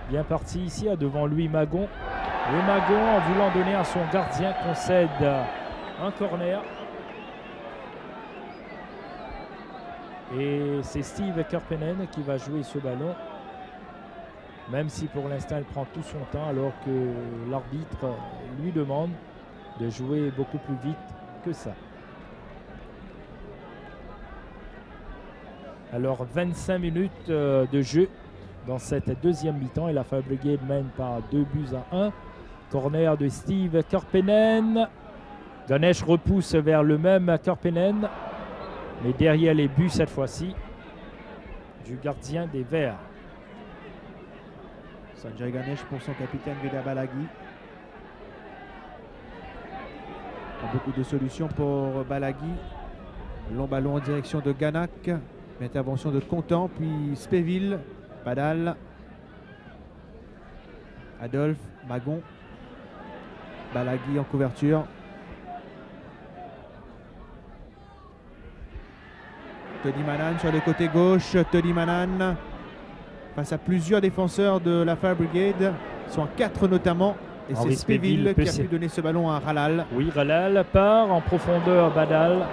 Speaker 1: bien parti ici, devant lui Magon. Et Magon, en voulant donner à son gardien, concède un corner. Et c'est Steve Karpenen qui va jouer ce ballon. Même si pour l'instant il prend tout son temps, alors que l'arbitre lui demande de jouer beaucoup plus vite que ça. Alors 25 minutes de jeu dans cette deuxième mi-temps et la Fire Brigade mène par 2-1. Corner de Steve Karpenen. Ganesh repousse vers le même Karpenen, mais derrière les buts cette fois-ci du gardien des Verts.
Speaker 2: Sanjay Ganesh pour son capitaine Veda Balaghi. Beaucoup de solutions pour Balaghi. Long ballon en direction de Ganak. Intervention de Contant, puis Spéville. Badal. Adolphe, Magon, Balagui en couverture. Tony Manan sur le côté gauche. Tony Manan face à plusieurs défenseurs de la Fire Brigade. Ils sont 4 notamment. Et c'est Spéville qui a pu donner ce ballon à Ralal.
Speaker 1: Oui, Ralal part en profondeur, Badal.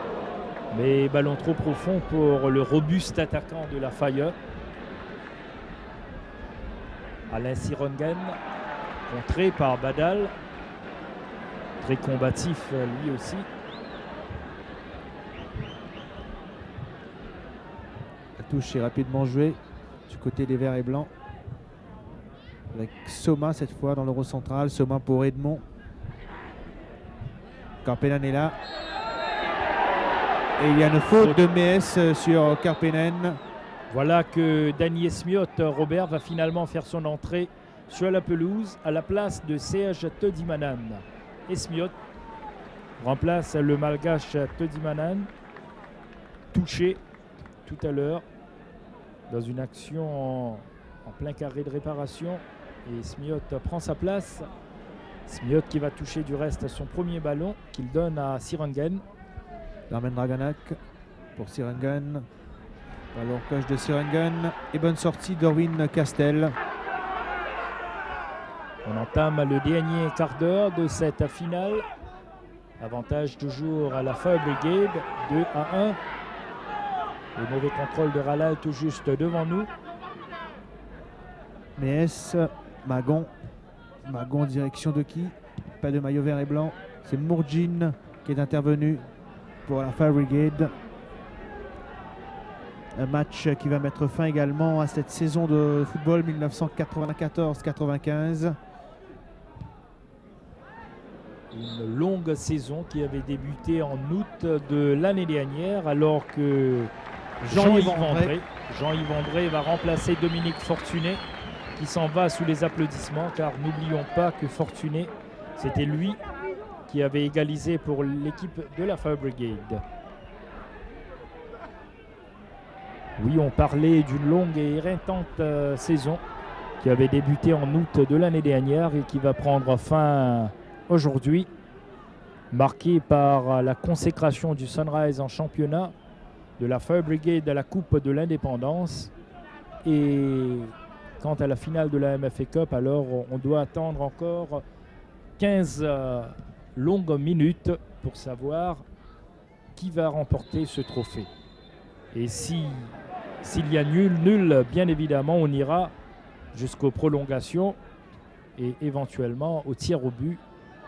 Speaker 1: Mais ballon trop profond pour le robuste attaquant de la Fire. Alain Sirongen, contré par Badal. Très combatif lui aussi.
Speaker 2: La touche est rapidement jouée du côté des verts et blancs. Avec Soma cette fois dans le rond central. Soma pour Edmond. Karpenen est là. Et il y a une faute de Méès sur Karpenen.
Speaker 1: Voilà que Danny Esmiot, Robert, va finalement faire son entrée sur la pelouse à la place de Serge Todimanan. Esmiot remplace le malgache Todimanan, touché tout à l'heure dans une action en plein carré de réparation. Et Esmiot prend sa place. Esmiot qui va toucher du reste son premier ballon qu'il donne à Sirongen.
Speaker 2: Darmen Draganak pour Sirongen. Ballon coche de Sirongen et bonne sortie d'Orwin Castel.
Speaker 1: On entame le dernier quart d'heure de cette finale. Avantage toujours à la Fire Brigade, 2-1. Le mauvais contrôle de Ralal tout juste devant nous.
Speaker 2: Méès, Magon. Magon en direction de qui? Pas de maillot vert et blanc. C'est Mourjine qui est intervenu pour la Fire Brigade. Un match qui va mettre fin également à cette saison de football 1994-95.
Speaker 1: Une longue saison qui avait débuté en août de l'année dernière, alors que Jean-Yves André va remplacer Dominique Fortuné qui s'en va sous les applaudissements, car n'oublions pas que Fortuné, c'était lui qui avait égalisé pour l'équipe de la Fire Brigade. Oui, on parlait d'une longue et éreintante saison qui avait débuté en août de l'année dernière et qui va prendre fin aujourd'hui, marquée par la consécration du Sunrise en championnat, de la Fire Brigade à la Coupe de l'Indépendance. Et quant à la finale de la MFA Cup, alors on doit attendre encore 15 longues minutes pour savoir qui va remporter ce trophée. Et s'il y a nul, bien évidemment, on ira jusqu'aux prolongations et éventuellement au tir au but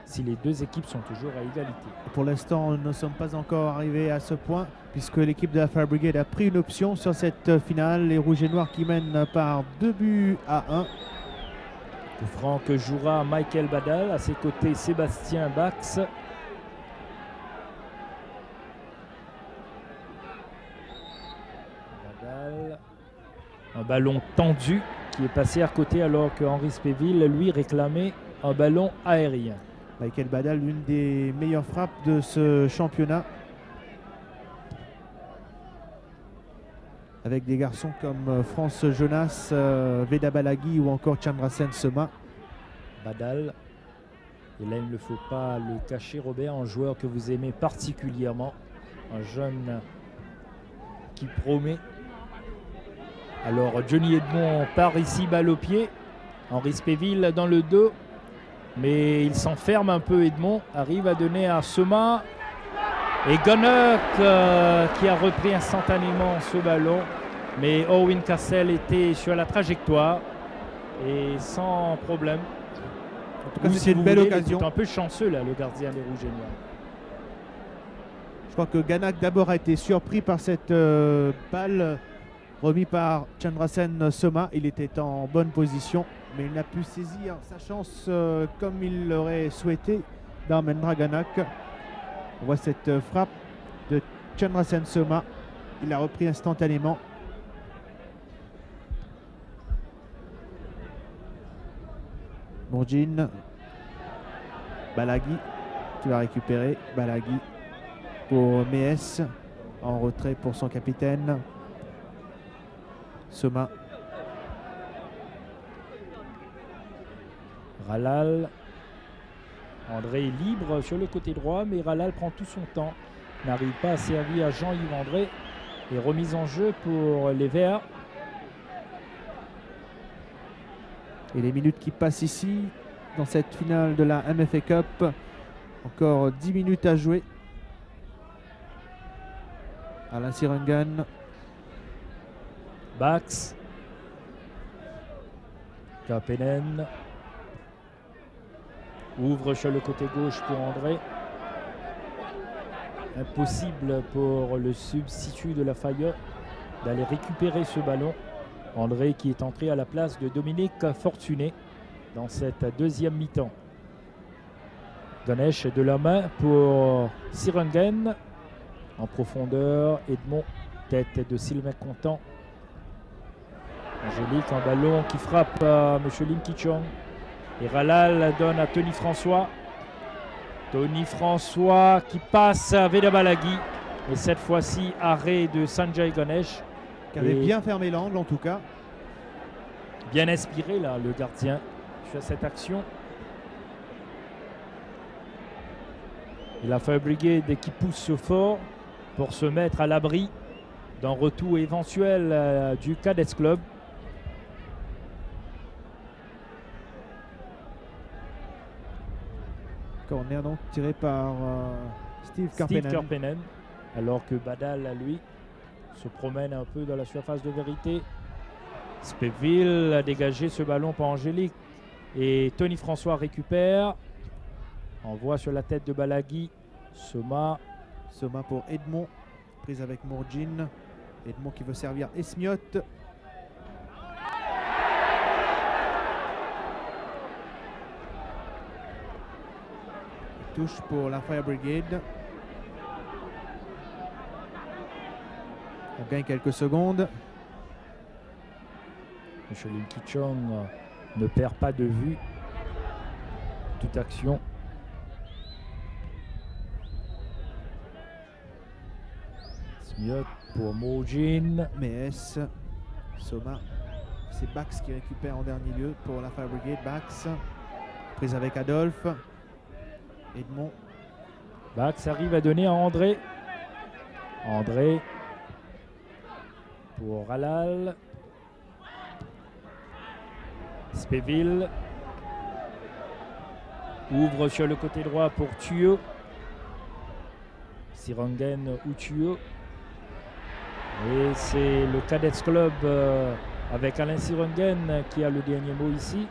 Speaker 1: si les deux équipes sont toujours à égalité.
Speaker 2: Pour l'instant, nous ne sommes pas encore arrivés à ce point puisque l'équipe de la Fire Brigade a pris une option sur cette finale. Les Rouges et Noirs qui mènent par 2-1.
Speaker 1: Coup franc que jouera Michael Badal, à ses côtés Sébastien Bax. Badal, un ballon tendu qui est passé à côté alors que Henri Spéville lui réclamait un ballon aérien.
Speaker 2: Michael Badal, l'une des meilleures frappes de ce championnat, avec des garçons comme France Jonas, Veda Balagui ou encore Chandrasen Soma.
Speaker 1: Badal, et là il ne faut pas le cacher, Robert, un joueur que vous aimez particulièrement, un jeune qui promet. Alors Johnny Edmond part ici, balle au pied, Henri Spéville dans le dos, mais il s'enferme un peu. Edmond arrive à donner à Soma et Gunnock qui a repris instantanément ce ballon, mais Owen Castle était sur la trajectoire et sans problème.
Speaker 2: En tout cas, c'est une belle occasion.
Speaker 1: Il est un peu chanceux là, le gardien des Rouges et Noirs.
Speaker 2: Je crois que Ganak d'abord a été surpris par cette balle remis par Chandrasen Soma. Il était en bonne position, mais il n'a pu saisir sa chance comme il l'aurait souhaité. Dharmendra Ganak. On voit cette frappe de Chandrasen Soma. Il a repris instantanément. Mourjine. Balagui qui va récupérer. Balagui pour Méès. En retrait pour son capitaine. Soma.
Speaker 1: Ralal. André est libre sur le côté droit, mais Ralal prend tout son temps. N'arrive pas à servir à Jean-Yves André. Et remise en jeu pour les Verts.
Speaker 2: Et les minutes qui passent ici, dans cette finale de la MFA Cup. Encore 10 minutes à jouer. Alain Sirengan.
Speaker 1: Bax. Kapenen. Ouvre sur le côté gauche pour André. Impossible pour le substitut de la Fayette d'aller récupérer ce ballon. André qui est entré à la place de Dominique Fortuné dans cette deuxième mi-temps. Ganesh de la main pour Sirengen. En profondeur, Edmond, tête de Sylvain Contant. Angélique, un ballon qui frappe à M. Lim Ki-chong. Et Ralal donne à Tony François. Tony François qui passe à Veda Balaghi. Et cette fois-ci, arrêt de Sanjay Ganesh.
Speaker 2: Qui avait bien fermé l'angle en tout cas.
Speaker 1: Bien inspiré là, le gardien, sur cette action. Et la Fire Brigade qui pousse fort pour se mettre à l'abri d'un retour éventuel du Cadets Club.
Speaker 2: Corner donc tiré par Steve Karpenen.
Speaker 1: Alors que Badal, lui, se promène un peu dans la surface de vérité. Speville a dégagé ce ballon pour Angélique. Et Tony François récupère. Envoie sur la tête de Balaghi. Soma
Speaker 2: pour Edmond. Prise avec Mourjine. Edmond qui veut servir Esmiotte. Touche pour la Fire Brigade. On gagne quelques secondes.
Speaker 1: M. Lim Ki-chong ne perd pas de vue toute action. Smyot pour Mojin.
Speaker 2: Mees. Soma. C'est Bax qui récupère en dernier lieu pour la Fire Brigade. Bax. Prise avec Adolphe. Edmond.
Speaker 1: Bax arrive à donner à André. André pour Ralal. Speville ouvre sur le côté droit pour Tuyo. Sirengen ou Tuyo. Et c'est le Cadets Club avec Alain Sirengen qui a le dernier mot ici.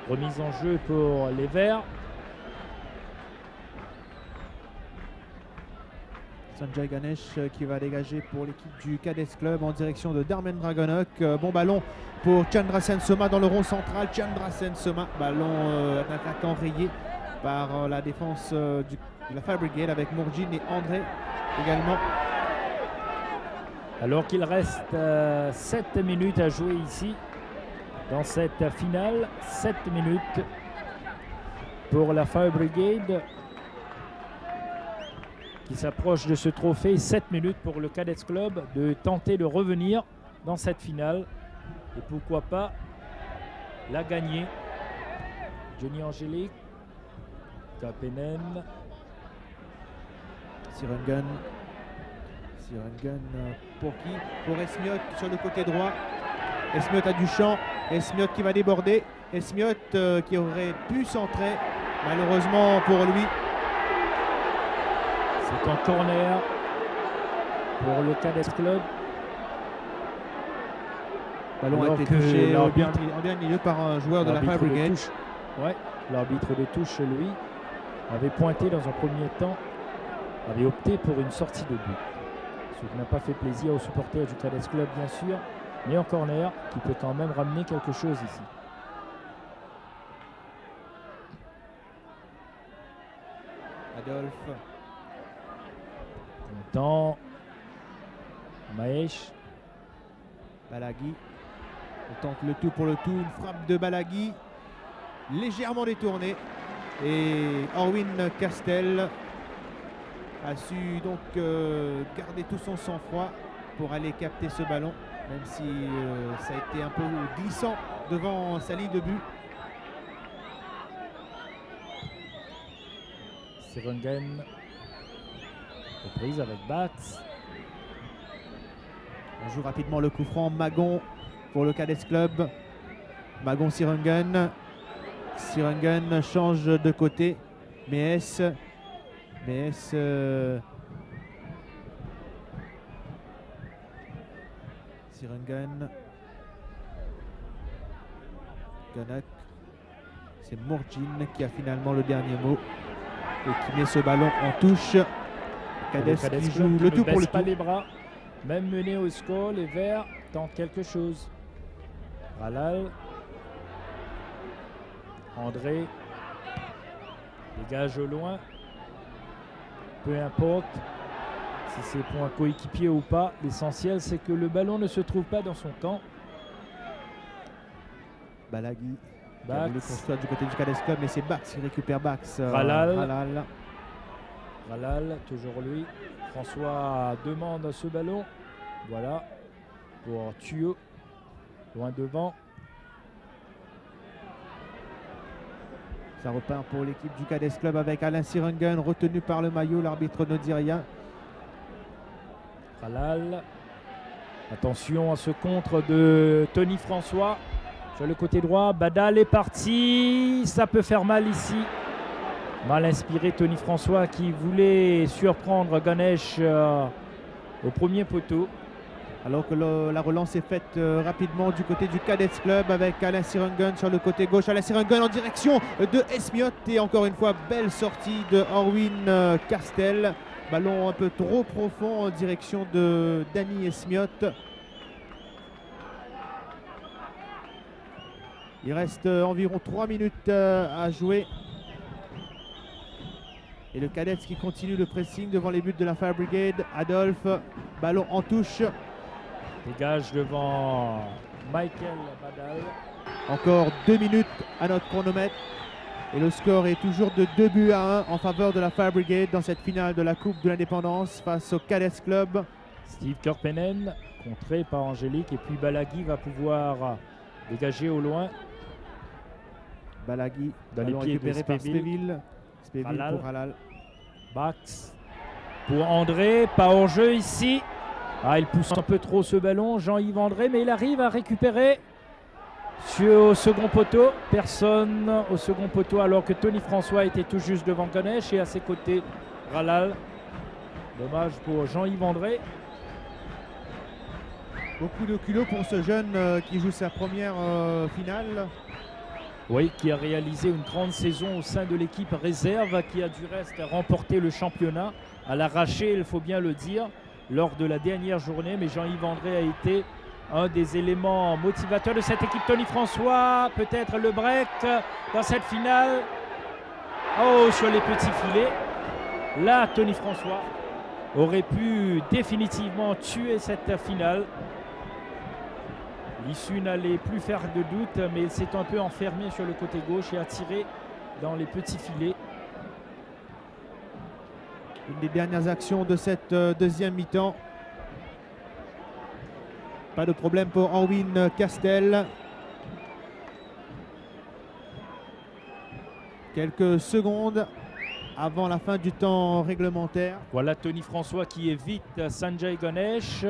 Speaker 1: Remise en jeu pour les Verts.
Speaker 2: Sanjay Ganesh qui va dégager pour l'équipe du Cadets Club en direction de Dharmen Dragonok. Bon ballon pour Chandrasen Soma dans le rond central. Chandrasen Soma, ballon d'attaquant rayé par la défense de la Fire Brigade avec Mourjine et André également.
Speaker 1: Alors qu'il reste 7 minutes à jouer ici dans cette finale. 7 minutes pour la Fire Brigade qui s'approche de ce trophée. 7 minutes pour le Cadets Club de tenter de revenir dans cette finale et pourquoi pas la gagner. Johnny Angélique, Kapenen,
Speaker 2: Sirengan pour qui? Pour Esmiotte sur le côté droit. Esmiotte a du champ. Esmiotte qui va déborder. Esmiotte qui aurait pu centrer. Malheureusement pour lui.
Speaker 1: C'est un corner pour le Cadets Club.
Speaker 2: Ballon a été touché en dernier lieu par un joueur de la Fire Brigade.
Speaker 1: Ouais, l'arbitre de touche, lui, avait pointé dans un premier temps, avait opté pour une sortie de but. Ce qui n'a pas fait plaisir aux supporters du Cadets Club, bien sûr, mais un corner qui peut quand même ramener quelque chose ici.
Speaker 2: Adolphe.
Speaker 1: Content. Mahesh.
Speaker 2: Balaghi. On tente le tout pour le tout. Une frappe de Balaghi. Légèrement détournée. Et Orwin Castel a su donc garder tout son sang-froid pour aller capter ce ballon. Même si ça a été un peu glissant devant sa ligne de but.
Speaker 1: Sirungen. Reprise avec Bax.
Speaker 2: On joue rapidement le coup franc. Magon pour le Cadets Club. Magon Sirungen. Sirungen change de côté. Mees. Sirungen. Ganak. C'est Mourjin qui a finalement le dernier mot et qui met ce ballon en touche. Cadets qui joue le tout pour le tout.
Speaker 1: Pas les bras. Même mené au score, les Verts tentent quelque chose. Ralal. André. Dégage au loin. Peu importe si c'est pour un coéquipier ou pas. L'essentiel, c'est que le ballon ne se trouve pas dans son camp.
Speaker 2: Balagui.
Speaker 1: Bax.
Speaker 2: Le construire du côté du Cadets Club, mais c'est Bax qui récupère Bax.
Speaker 1: Ralal, toujours lui. François demande ce ballon. Voilà. Pour Thuo. Loin devant.
Speaker 2: Ça repart pour l'équipe du Cadets Club avec Alain Sirungen retenu par le maillot. L'arbitre ne dit rien.
Speaker 1: Ralal. Attention à ce contre de Tony François. Sur le côté droit, Badal est parti. Ça peut faire mal ici. Mal inspiré Tony François qui voulait surprendre Ganesh au premier poteau.
Speaker 2: Alors que la relance est faite rapidement du côté du Cadets Club avec Alain Sirungen sur le côté gauche. Alain Sirungen en direction de Esmiot. Et encore une fois, belle sortie de Orwin Castel. Ballon un peu trop profond en direction de Danny Esmiot. Il reste environ 3 minutes à jouer. Et le Cadets qui continue le pressing devant les buts de la Fire Brigade. Adolphe, ballon en touche.
Speaker 1: Dégage devant Michael Badal.
Speaker 2: Encore 2 minutes à notre chronomètre. Et le score est toujours de 2-1 en faveur de la Fire Brigade dans cette finale de la Coupe de l'Indépendance face au Cadets Club.
Speaker 1: Steve Korpenen, contré par Angélique. Et puis Balagui va pouvoir dégager au loin.
Speaker 2: Balagui,
Speaker 1: dans les pieds
Speaker 2: récupéré par Spéville.
Speaker 1: Ralal.
Speaker 2: Pour Ralal.
Speaker 1: Bax pour André, pas hors jeu ici. Ah, il pousse un peu trop ce ballon, Jean-Yves André, mais il arrive à récupérer au second poteau. Personne au second poteau alors que Tony François était tout juste devant Ganesh et à ses côtés Ralal. Dommage pour Jean-Yves André.
Speaker 2: Beaucoup de culot pour ce jeune qui joue sa première finale.
Speaker 1: Oui, qui a réalisé une grande saison au sein de l'équipe réserve, qui a du reste remporté le championnat à l'arraché, il faut bien le dire, lors de la dernière journée. Mais Jean-Yves André a été un des éléments motivateurs de cette équipe. Tony François, peut-être le break dans cette finale. Oh, sur les petits filets. Là, Tony François aurait pu définitivement tuer cette finale. L'issue n'allait plus faire de doute, mais il s'est un peu enfermé sur le côté gauche et a tiré dans les petits filets.
Speaker 2: Une des dernières actions de cette deuxième mi-temps. Pas de problème pour Orwin Castel. Quelques secondes avant la fin du temps réglementaire.
Speaker 1: Voilà Tony François qui évite Sanjay Ganesh.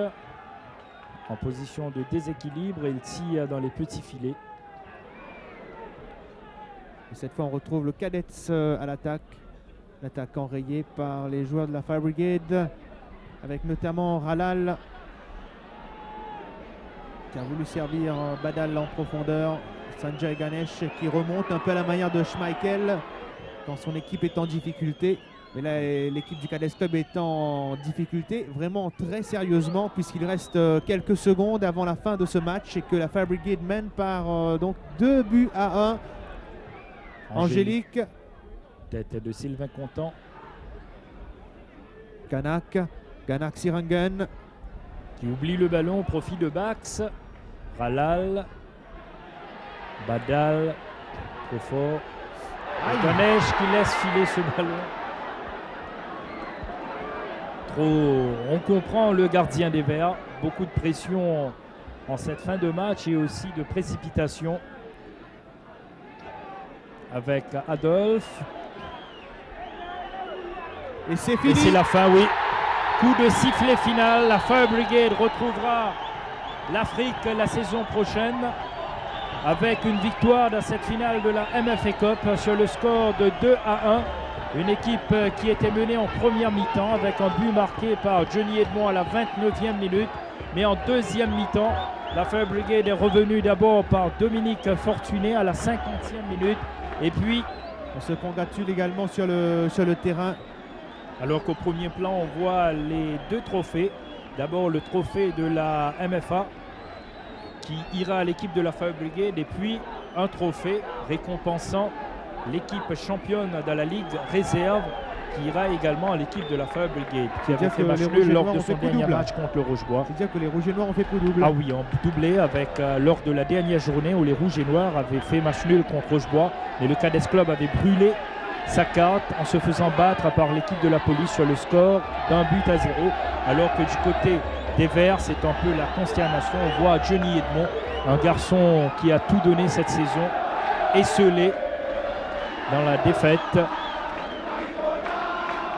Speaker 1: En position de déséquilibre, et il tire dans les petits filets.
Speaker 2: Et cette fois, on retrouve le Cadets à l'attaque. L'attaque enrayée par les joueurs de la Fire Brigade, avec notamment Ralal qui a voulu servir Badal en profondeur. Sanjay Ganesh qui remonte un peu à la manière de Schmeichel quand son équipe est en difficulté. Mais là, l'équipe du Cadets Club est en difficulté vraiment très sérieusement, puisqu'il reste quelques secondes avant la fin de ce match et que la Fire Brigade mène par donc 2-1. Angélique.
Speaker 1: Tête de Sylvain Contant.
Speaker 2: Ganak Sirungen.
Speaker 1: Qui oublie le ballon au profit de Bax. Ralal. Badal. Trop fort. Ganesh qui laisse filer ce ballon. On comprend le gardien des Verts. Beaucoup de pression en cette fin de match et aussi de précipitation. Avec Adolphe.
Speaker 2: Et c'est
Speaker 1: Et
Speaker 2: fini.
Speaker 1: c'est la fin, oui. Coup de sifflet final. La Fire Brigade retrouvera l'Afrique la saison prochaine avec une victoire dans cette finale de la MFA Cup sur le score de 2-1. Une équipe qui était menée en première mi-temps avec un but marqué par Johnny Edmond à la 29e minute. Mais en deuxième mi-temps, la Fire Brigade est revenue d'abord par Dominique Fortuné à la 50e minute. Et puis,
Speaker 2: on se congratule également sur le terrain.
Speaker 1: Alors qu'au premier plan, on voit les deux trophées. D'abord le trophée de la MFA qui ira à l'équipe de la Fire Brigade et puis un trophée récompensant l'équipe championne dans la Ligue réserve qui ira également à l'équipe de la Fire Brigade qui avait fait match nul lors de son dernier match contre le Rochebois.
Speaker 2: C'est-à-dire que les Rouges et Noirs ont fait coup double.
Speaker 1: Ah oui, en doublé avec lors de la dernière journée où les Rouges et Noirs avaient fait match nul contre Rochebois et le Cadets Club avait brûlé sa carte en se faisant battre par l'équipe de la police sur le score d'1-0, alors que du côté des Verts, c'est un peu la consternation. On voit Johnny Edmond, un garçon qui a tout donné cette saison, esselé dans la défaite.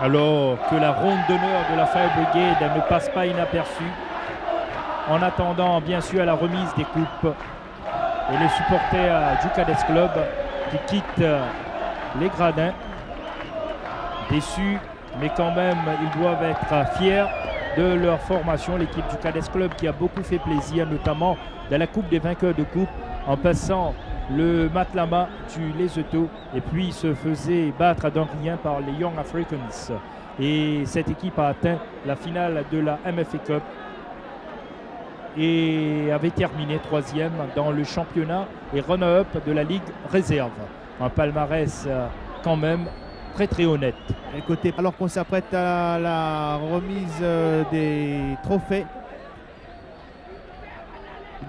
Speaker 1: Alors que la ronde d'honneur de la Fire Brigade ne passe pas inaperçue, en attendant bien sûr la remise des coupes et les supporters du Cadets Club qui quittent les gradins, déçus, mais quand même ils doivent être fiers de leur formation. L'équipe du Cadets Club qui a beaucoup fait plaisir, notamment dans la Coupe des vainqueurs de coupe, en passant le Matlama du Lesotho, et puis se faisait battre d'un rien par les Young Africans. Et cette équipe a atteint la finale de la MFA Cup et avait terminé 3e dans le championnat et runner-up de la Ligue réserve. Un palmarès quand même très très honnête.
Speaker 2: Écoutez, alors qu'on s'apprête à la remise des trophées,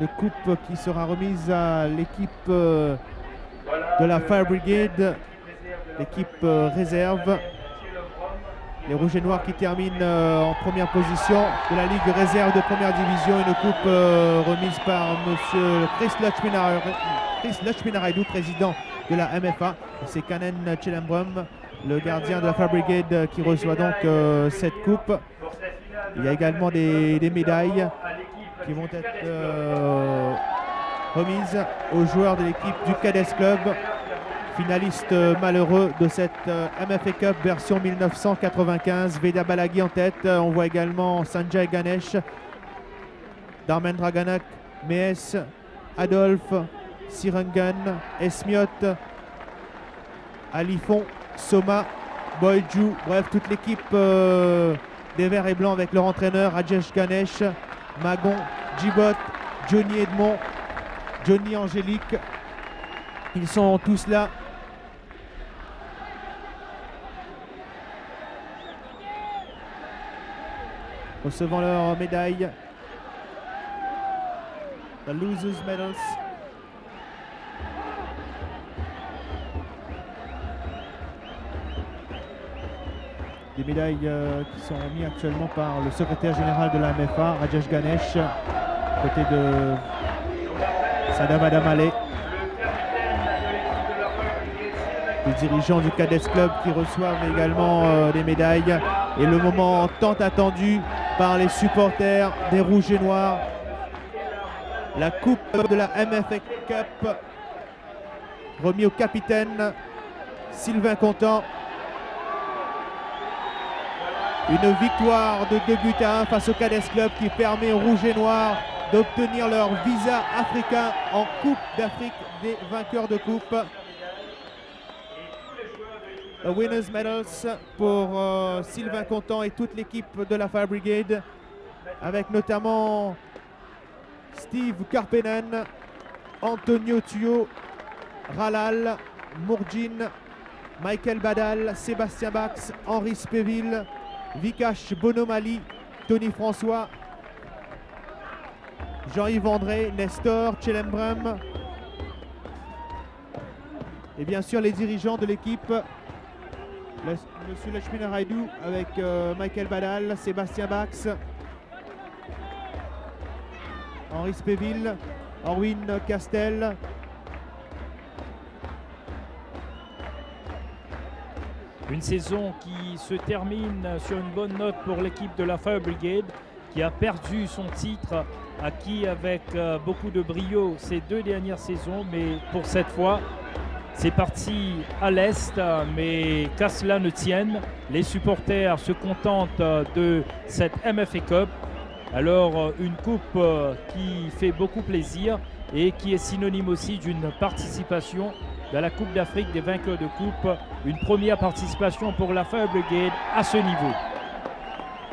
Speaker 2: une coupe qui sera remise à l'équipe de la Fire Brigade, l'équipe réserve. Les Rouges et Noirs qui terminent en première position de la Ligue réserve de première division. Une coupe remise par monsieur Chris Lachminaraidou, président de la MFA. C'est Kanen Chelembrum, le gardien de la Fire Brigade, qui reçoit donc cette coupe. Il y a également des médailles qui vont être remises aux joueurs de l'équipe du Cadets Club, finaliste malheureux de cette MFA Cup version 1995. Veda Balaghi en tête. On voit également Sanjay Ganesh, Dharmendra Ganak, Mees, Adolphe, Sirangan, Esmiot, Alifon, Soma, Boyju, bref toute l'équipe des Verts et Blancs avec leur entraîneur Rajesh Ganesh, Magon, Djibot, Johnny Edmond, Johnny Angélique. Ils sont tous là. Recevant leur médaille. The Losers Medals. Des médailles qui sont remises actuellement par le secrétaire général de la MFA, Rajesh Ganesh, côté de Sadam Adamale. Les dirigeants du Cadets Club qui reçoivent également des médailles. Et le moment tant attendu par les supporters des Rouges et Noirs. La coupe de la MFA Cup remis au capitaine Sylvain Contant. Une victoire de 2-1 face au Cadets Club qui permet aux Rouges et Noirs d'obtenir leur visa africain en Coupe d'Afrique des vainqueurs de coupe. Winners Medals pour Sylvain Contant et toute l'équipe de la Fire Brigade, avec notamment Steve Karpenen, Antonio Tuyo, Ralal, Mourjin, Michael Badal, Sébastien Bax, Henri Spéville, Vikash Bonomali, Tony François, Jean-Yves André, Nestor Chelembrum et bien sûr les dirigeants de l'équipe, Monsieur Lachminaraidou avec Michael Badal, Sébastien Bax, Henri Spéville, Orwin Castel,
Speaker 1: Une saison qui se termine sur une bonne note pour l'équipe de la Fire Brigade, qui a perdu son titre, acquis avec beaucoup de brio ces 2 dernières saisons, mais pour cette fois, c'est parti à l'Est, mais qu'à cela ne tienne, les supporters se contentent de cette MFA Cup. Alors une coupe qui fait beaucoup plaisir et qui est synonyme aussi d'une participation dans la Coupe d'Afrique des vainqueurs de coupe. Une première participation pour la Fire Brigade à ce niveau.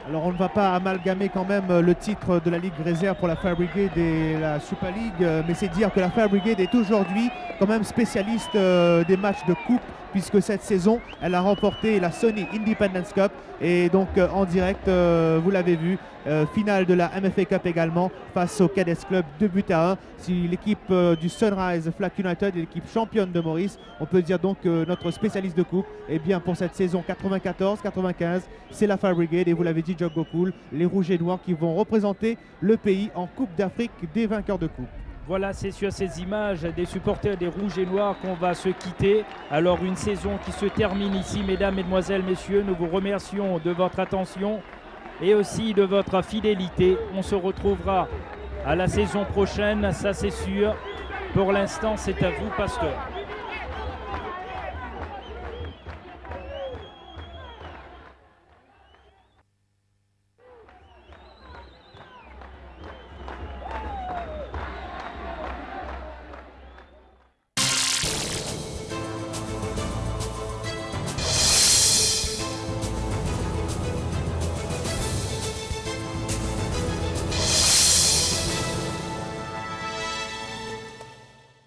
Speaker 2: Alors on ne va pas amalgamer quand même le titre de la Ligue réserve pour la Fire Brigade et la Super League, mais c'est dire que la Fire Brigade est aujourd'hui quand même spécialiste des matchs de coupe, puisque cette saison elle a remporté la Sony Independence Cup et donc en direct, vous l'avez vu, finale de la MFA Cup également face au Cadets Club 2-1. Si l'équipe du Sunrise Flak United est l'équipe championne de Maurice, on peut dire donc que notre spécialiste de coupe, et bien pour cette saison 94-95, c'est la Fire Brigade et vous l'avez dit Joe Gokul, les Rouges et Noirs qui vont représenter le pays en Coupe d'Afrique des vainqueurs de coupe.
Speaker 1: Voilà, c'est sur ces images des supporters des Rouges et Noirs qu'on va se quitter. Alors une saison qui se termine ici, mesdames, mesdemoiselles, messieurs. Nous vous remercions de votre attention et aussi de votre fidélité. On se retrouvera à la saison prochaine, ça c'est sûr. Pour l'instant, c'est à vous, Pasteur.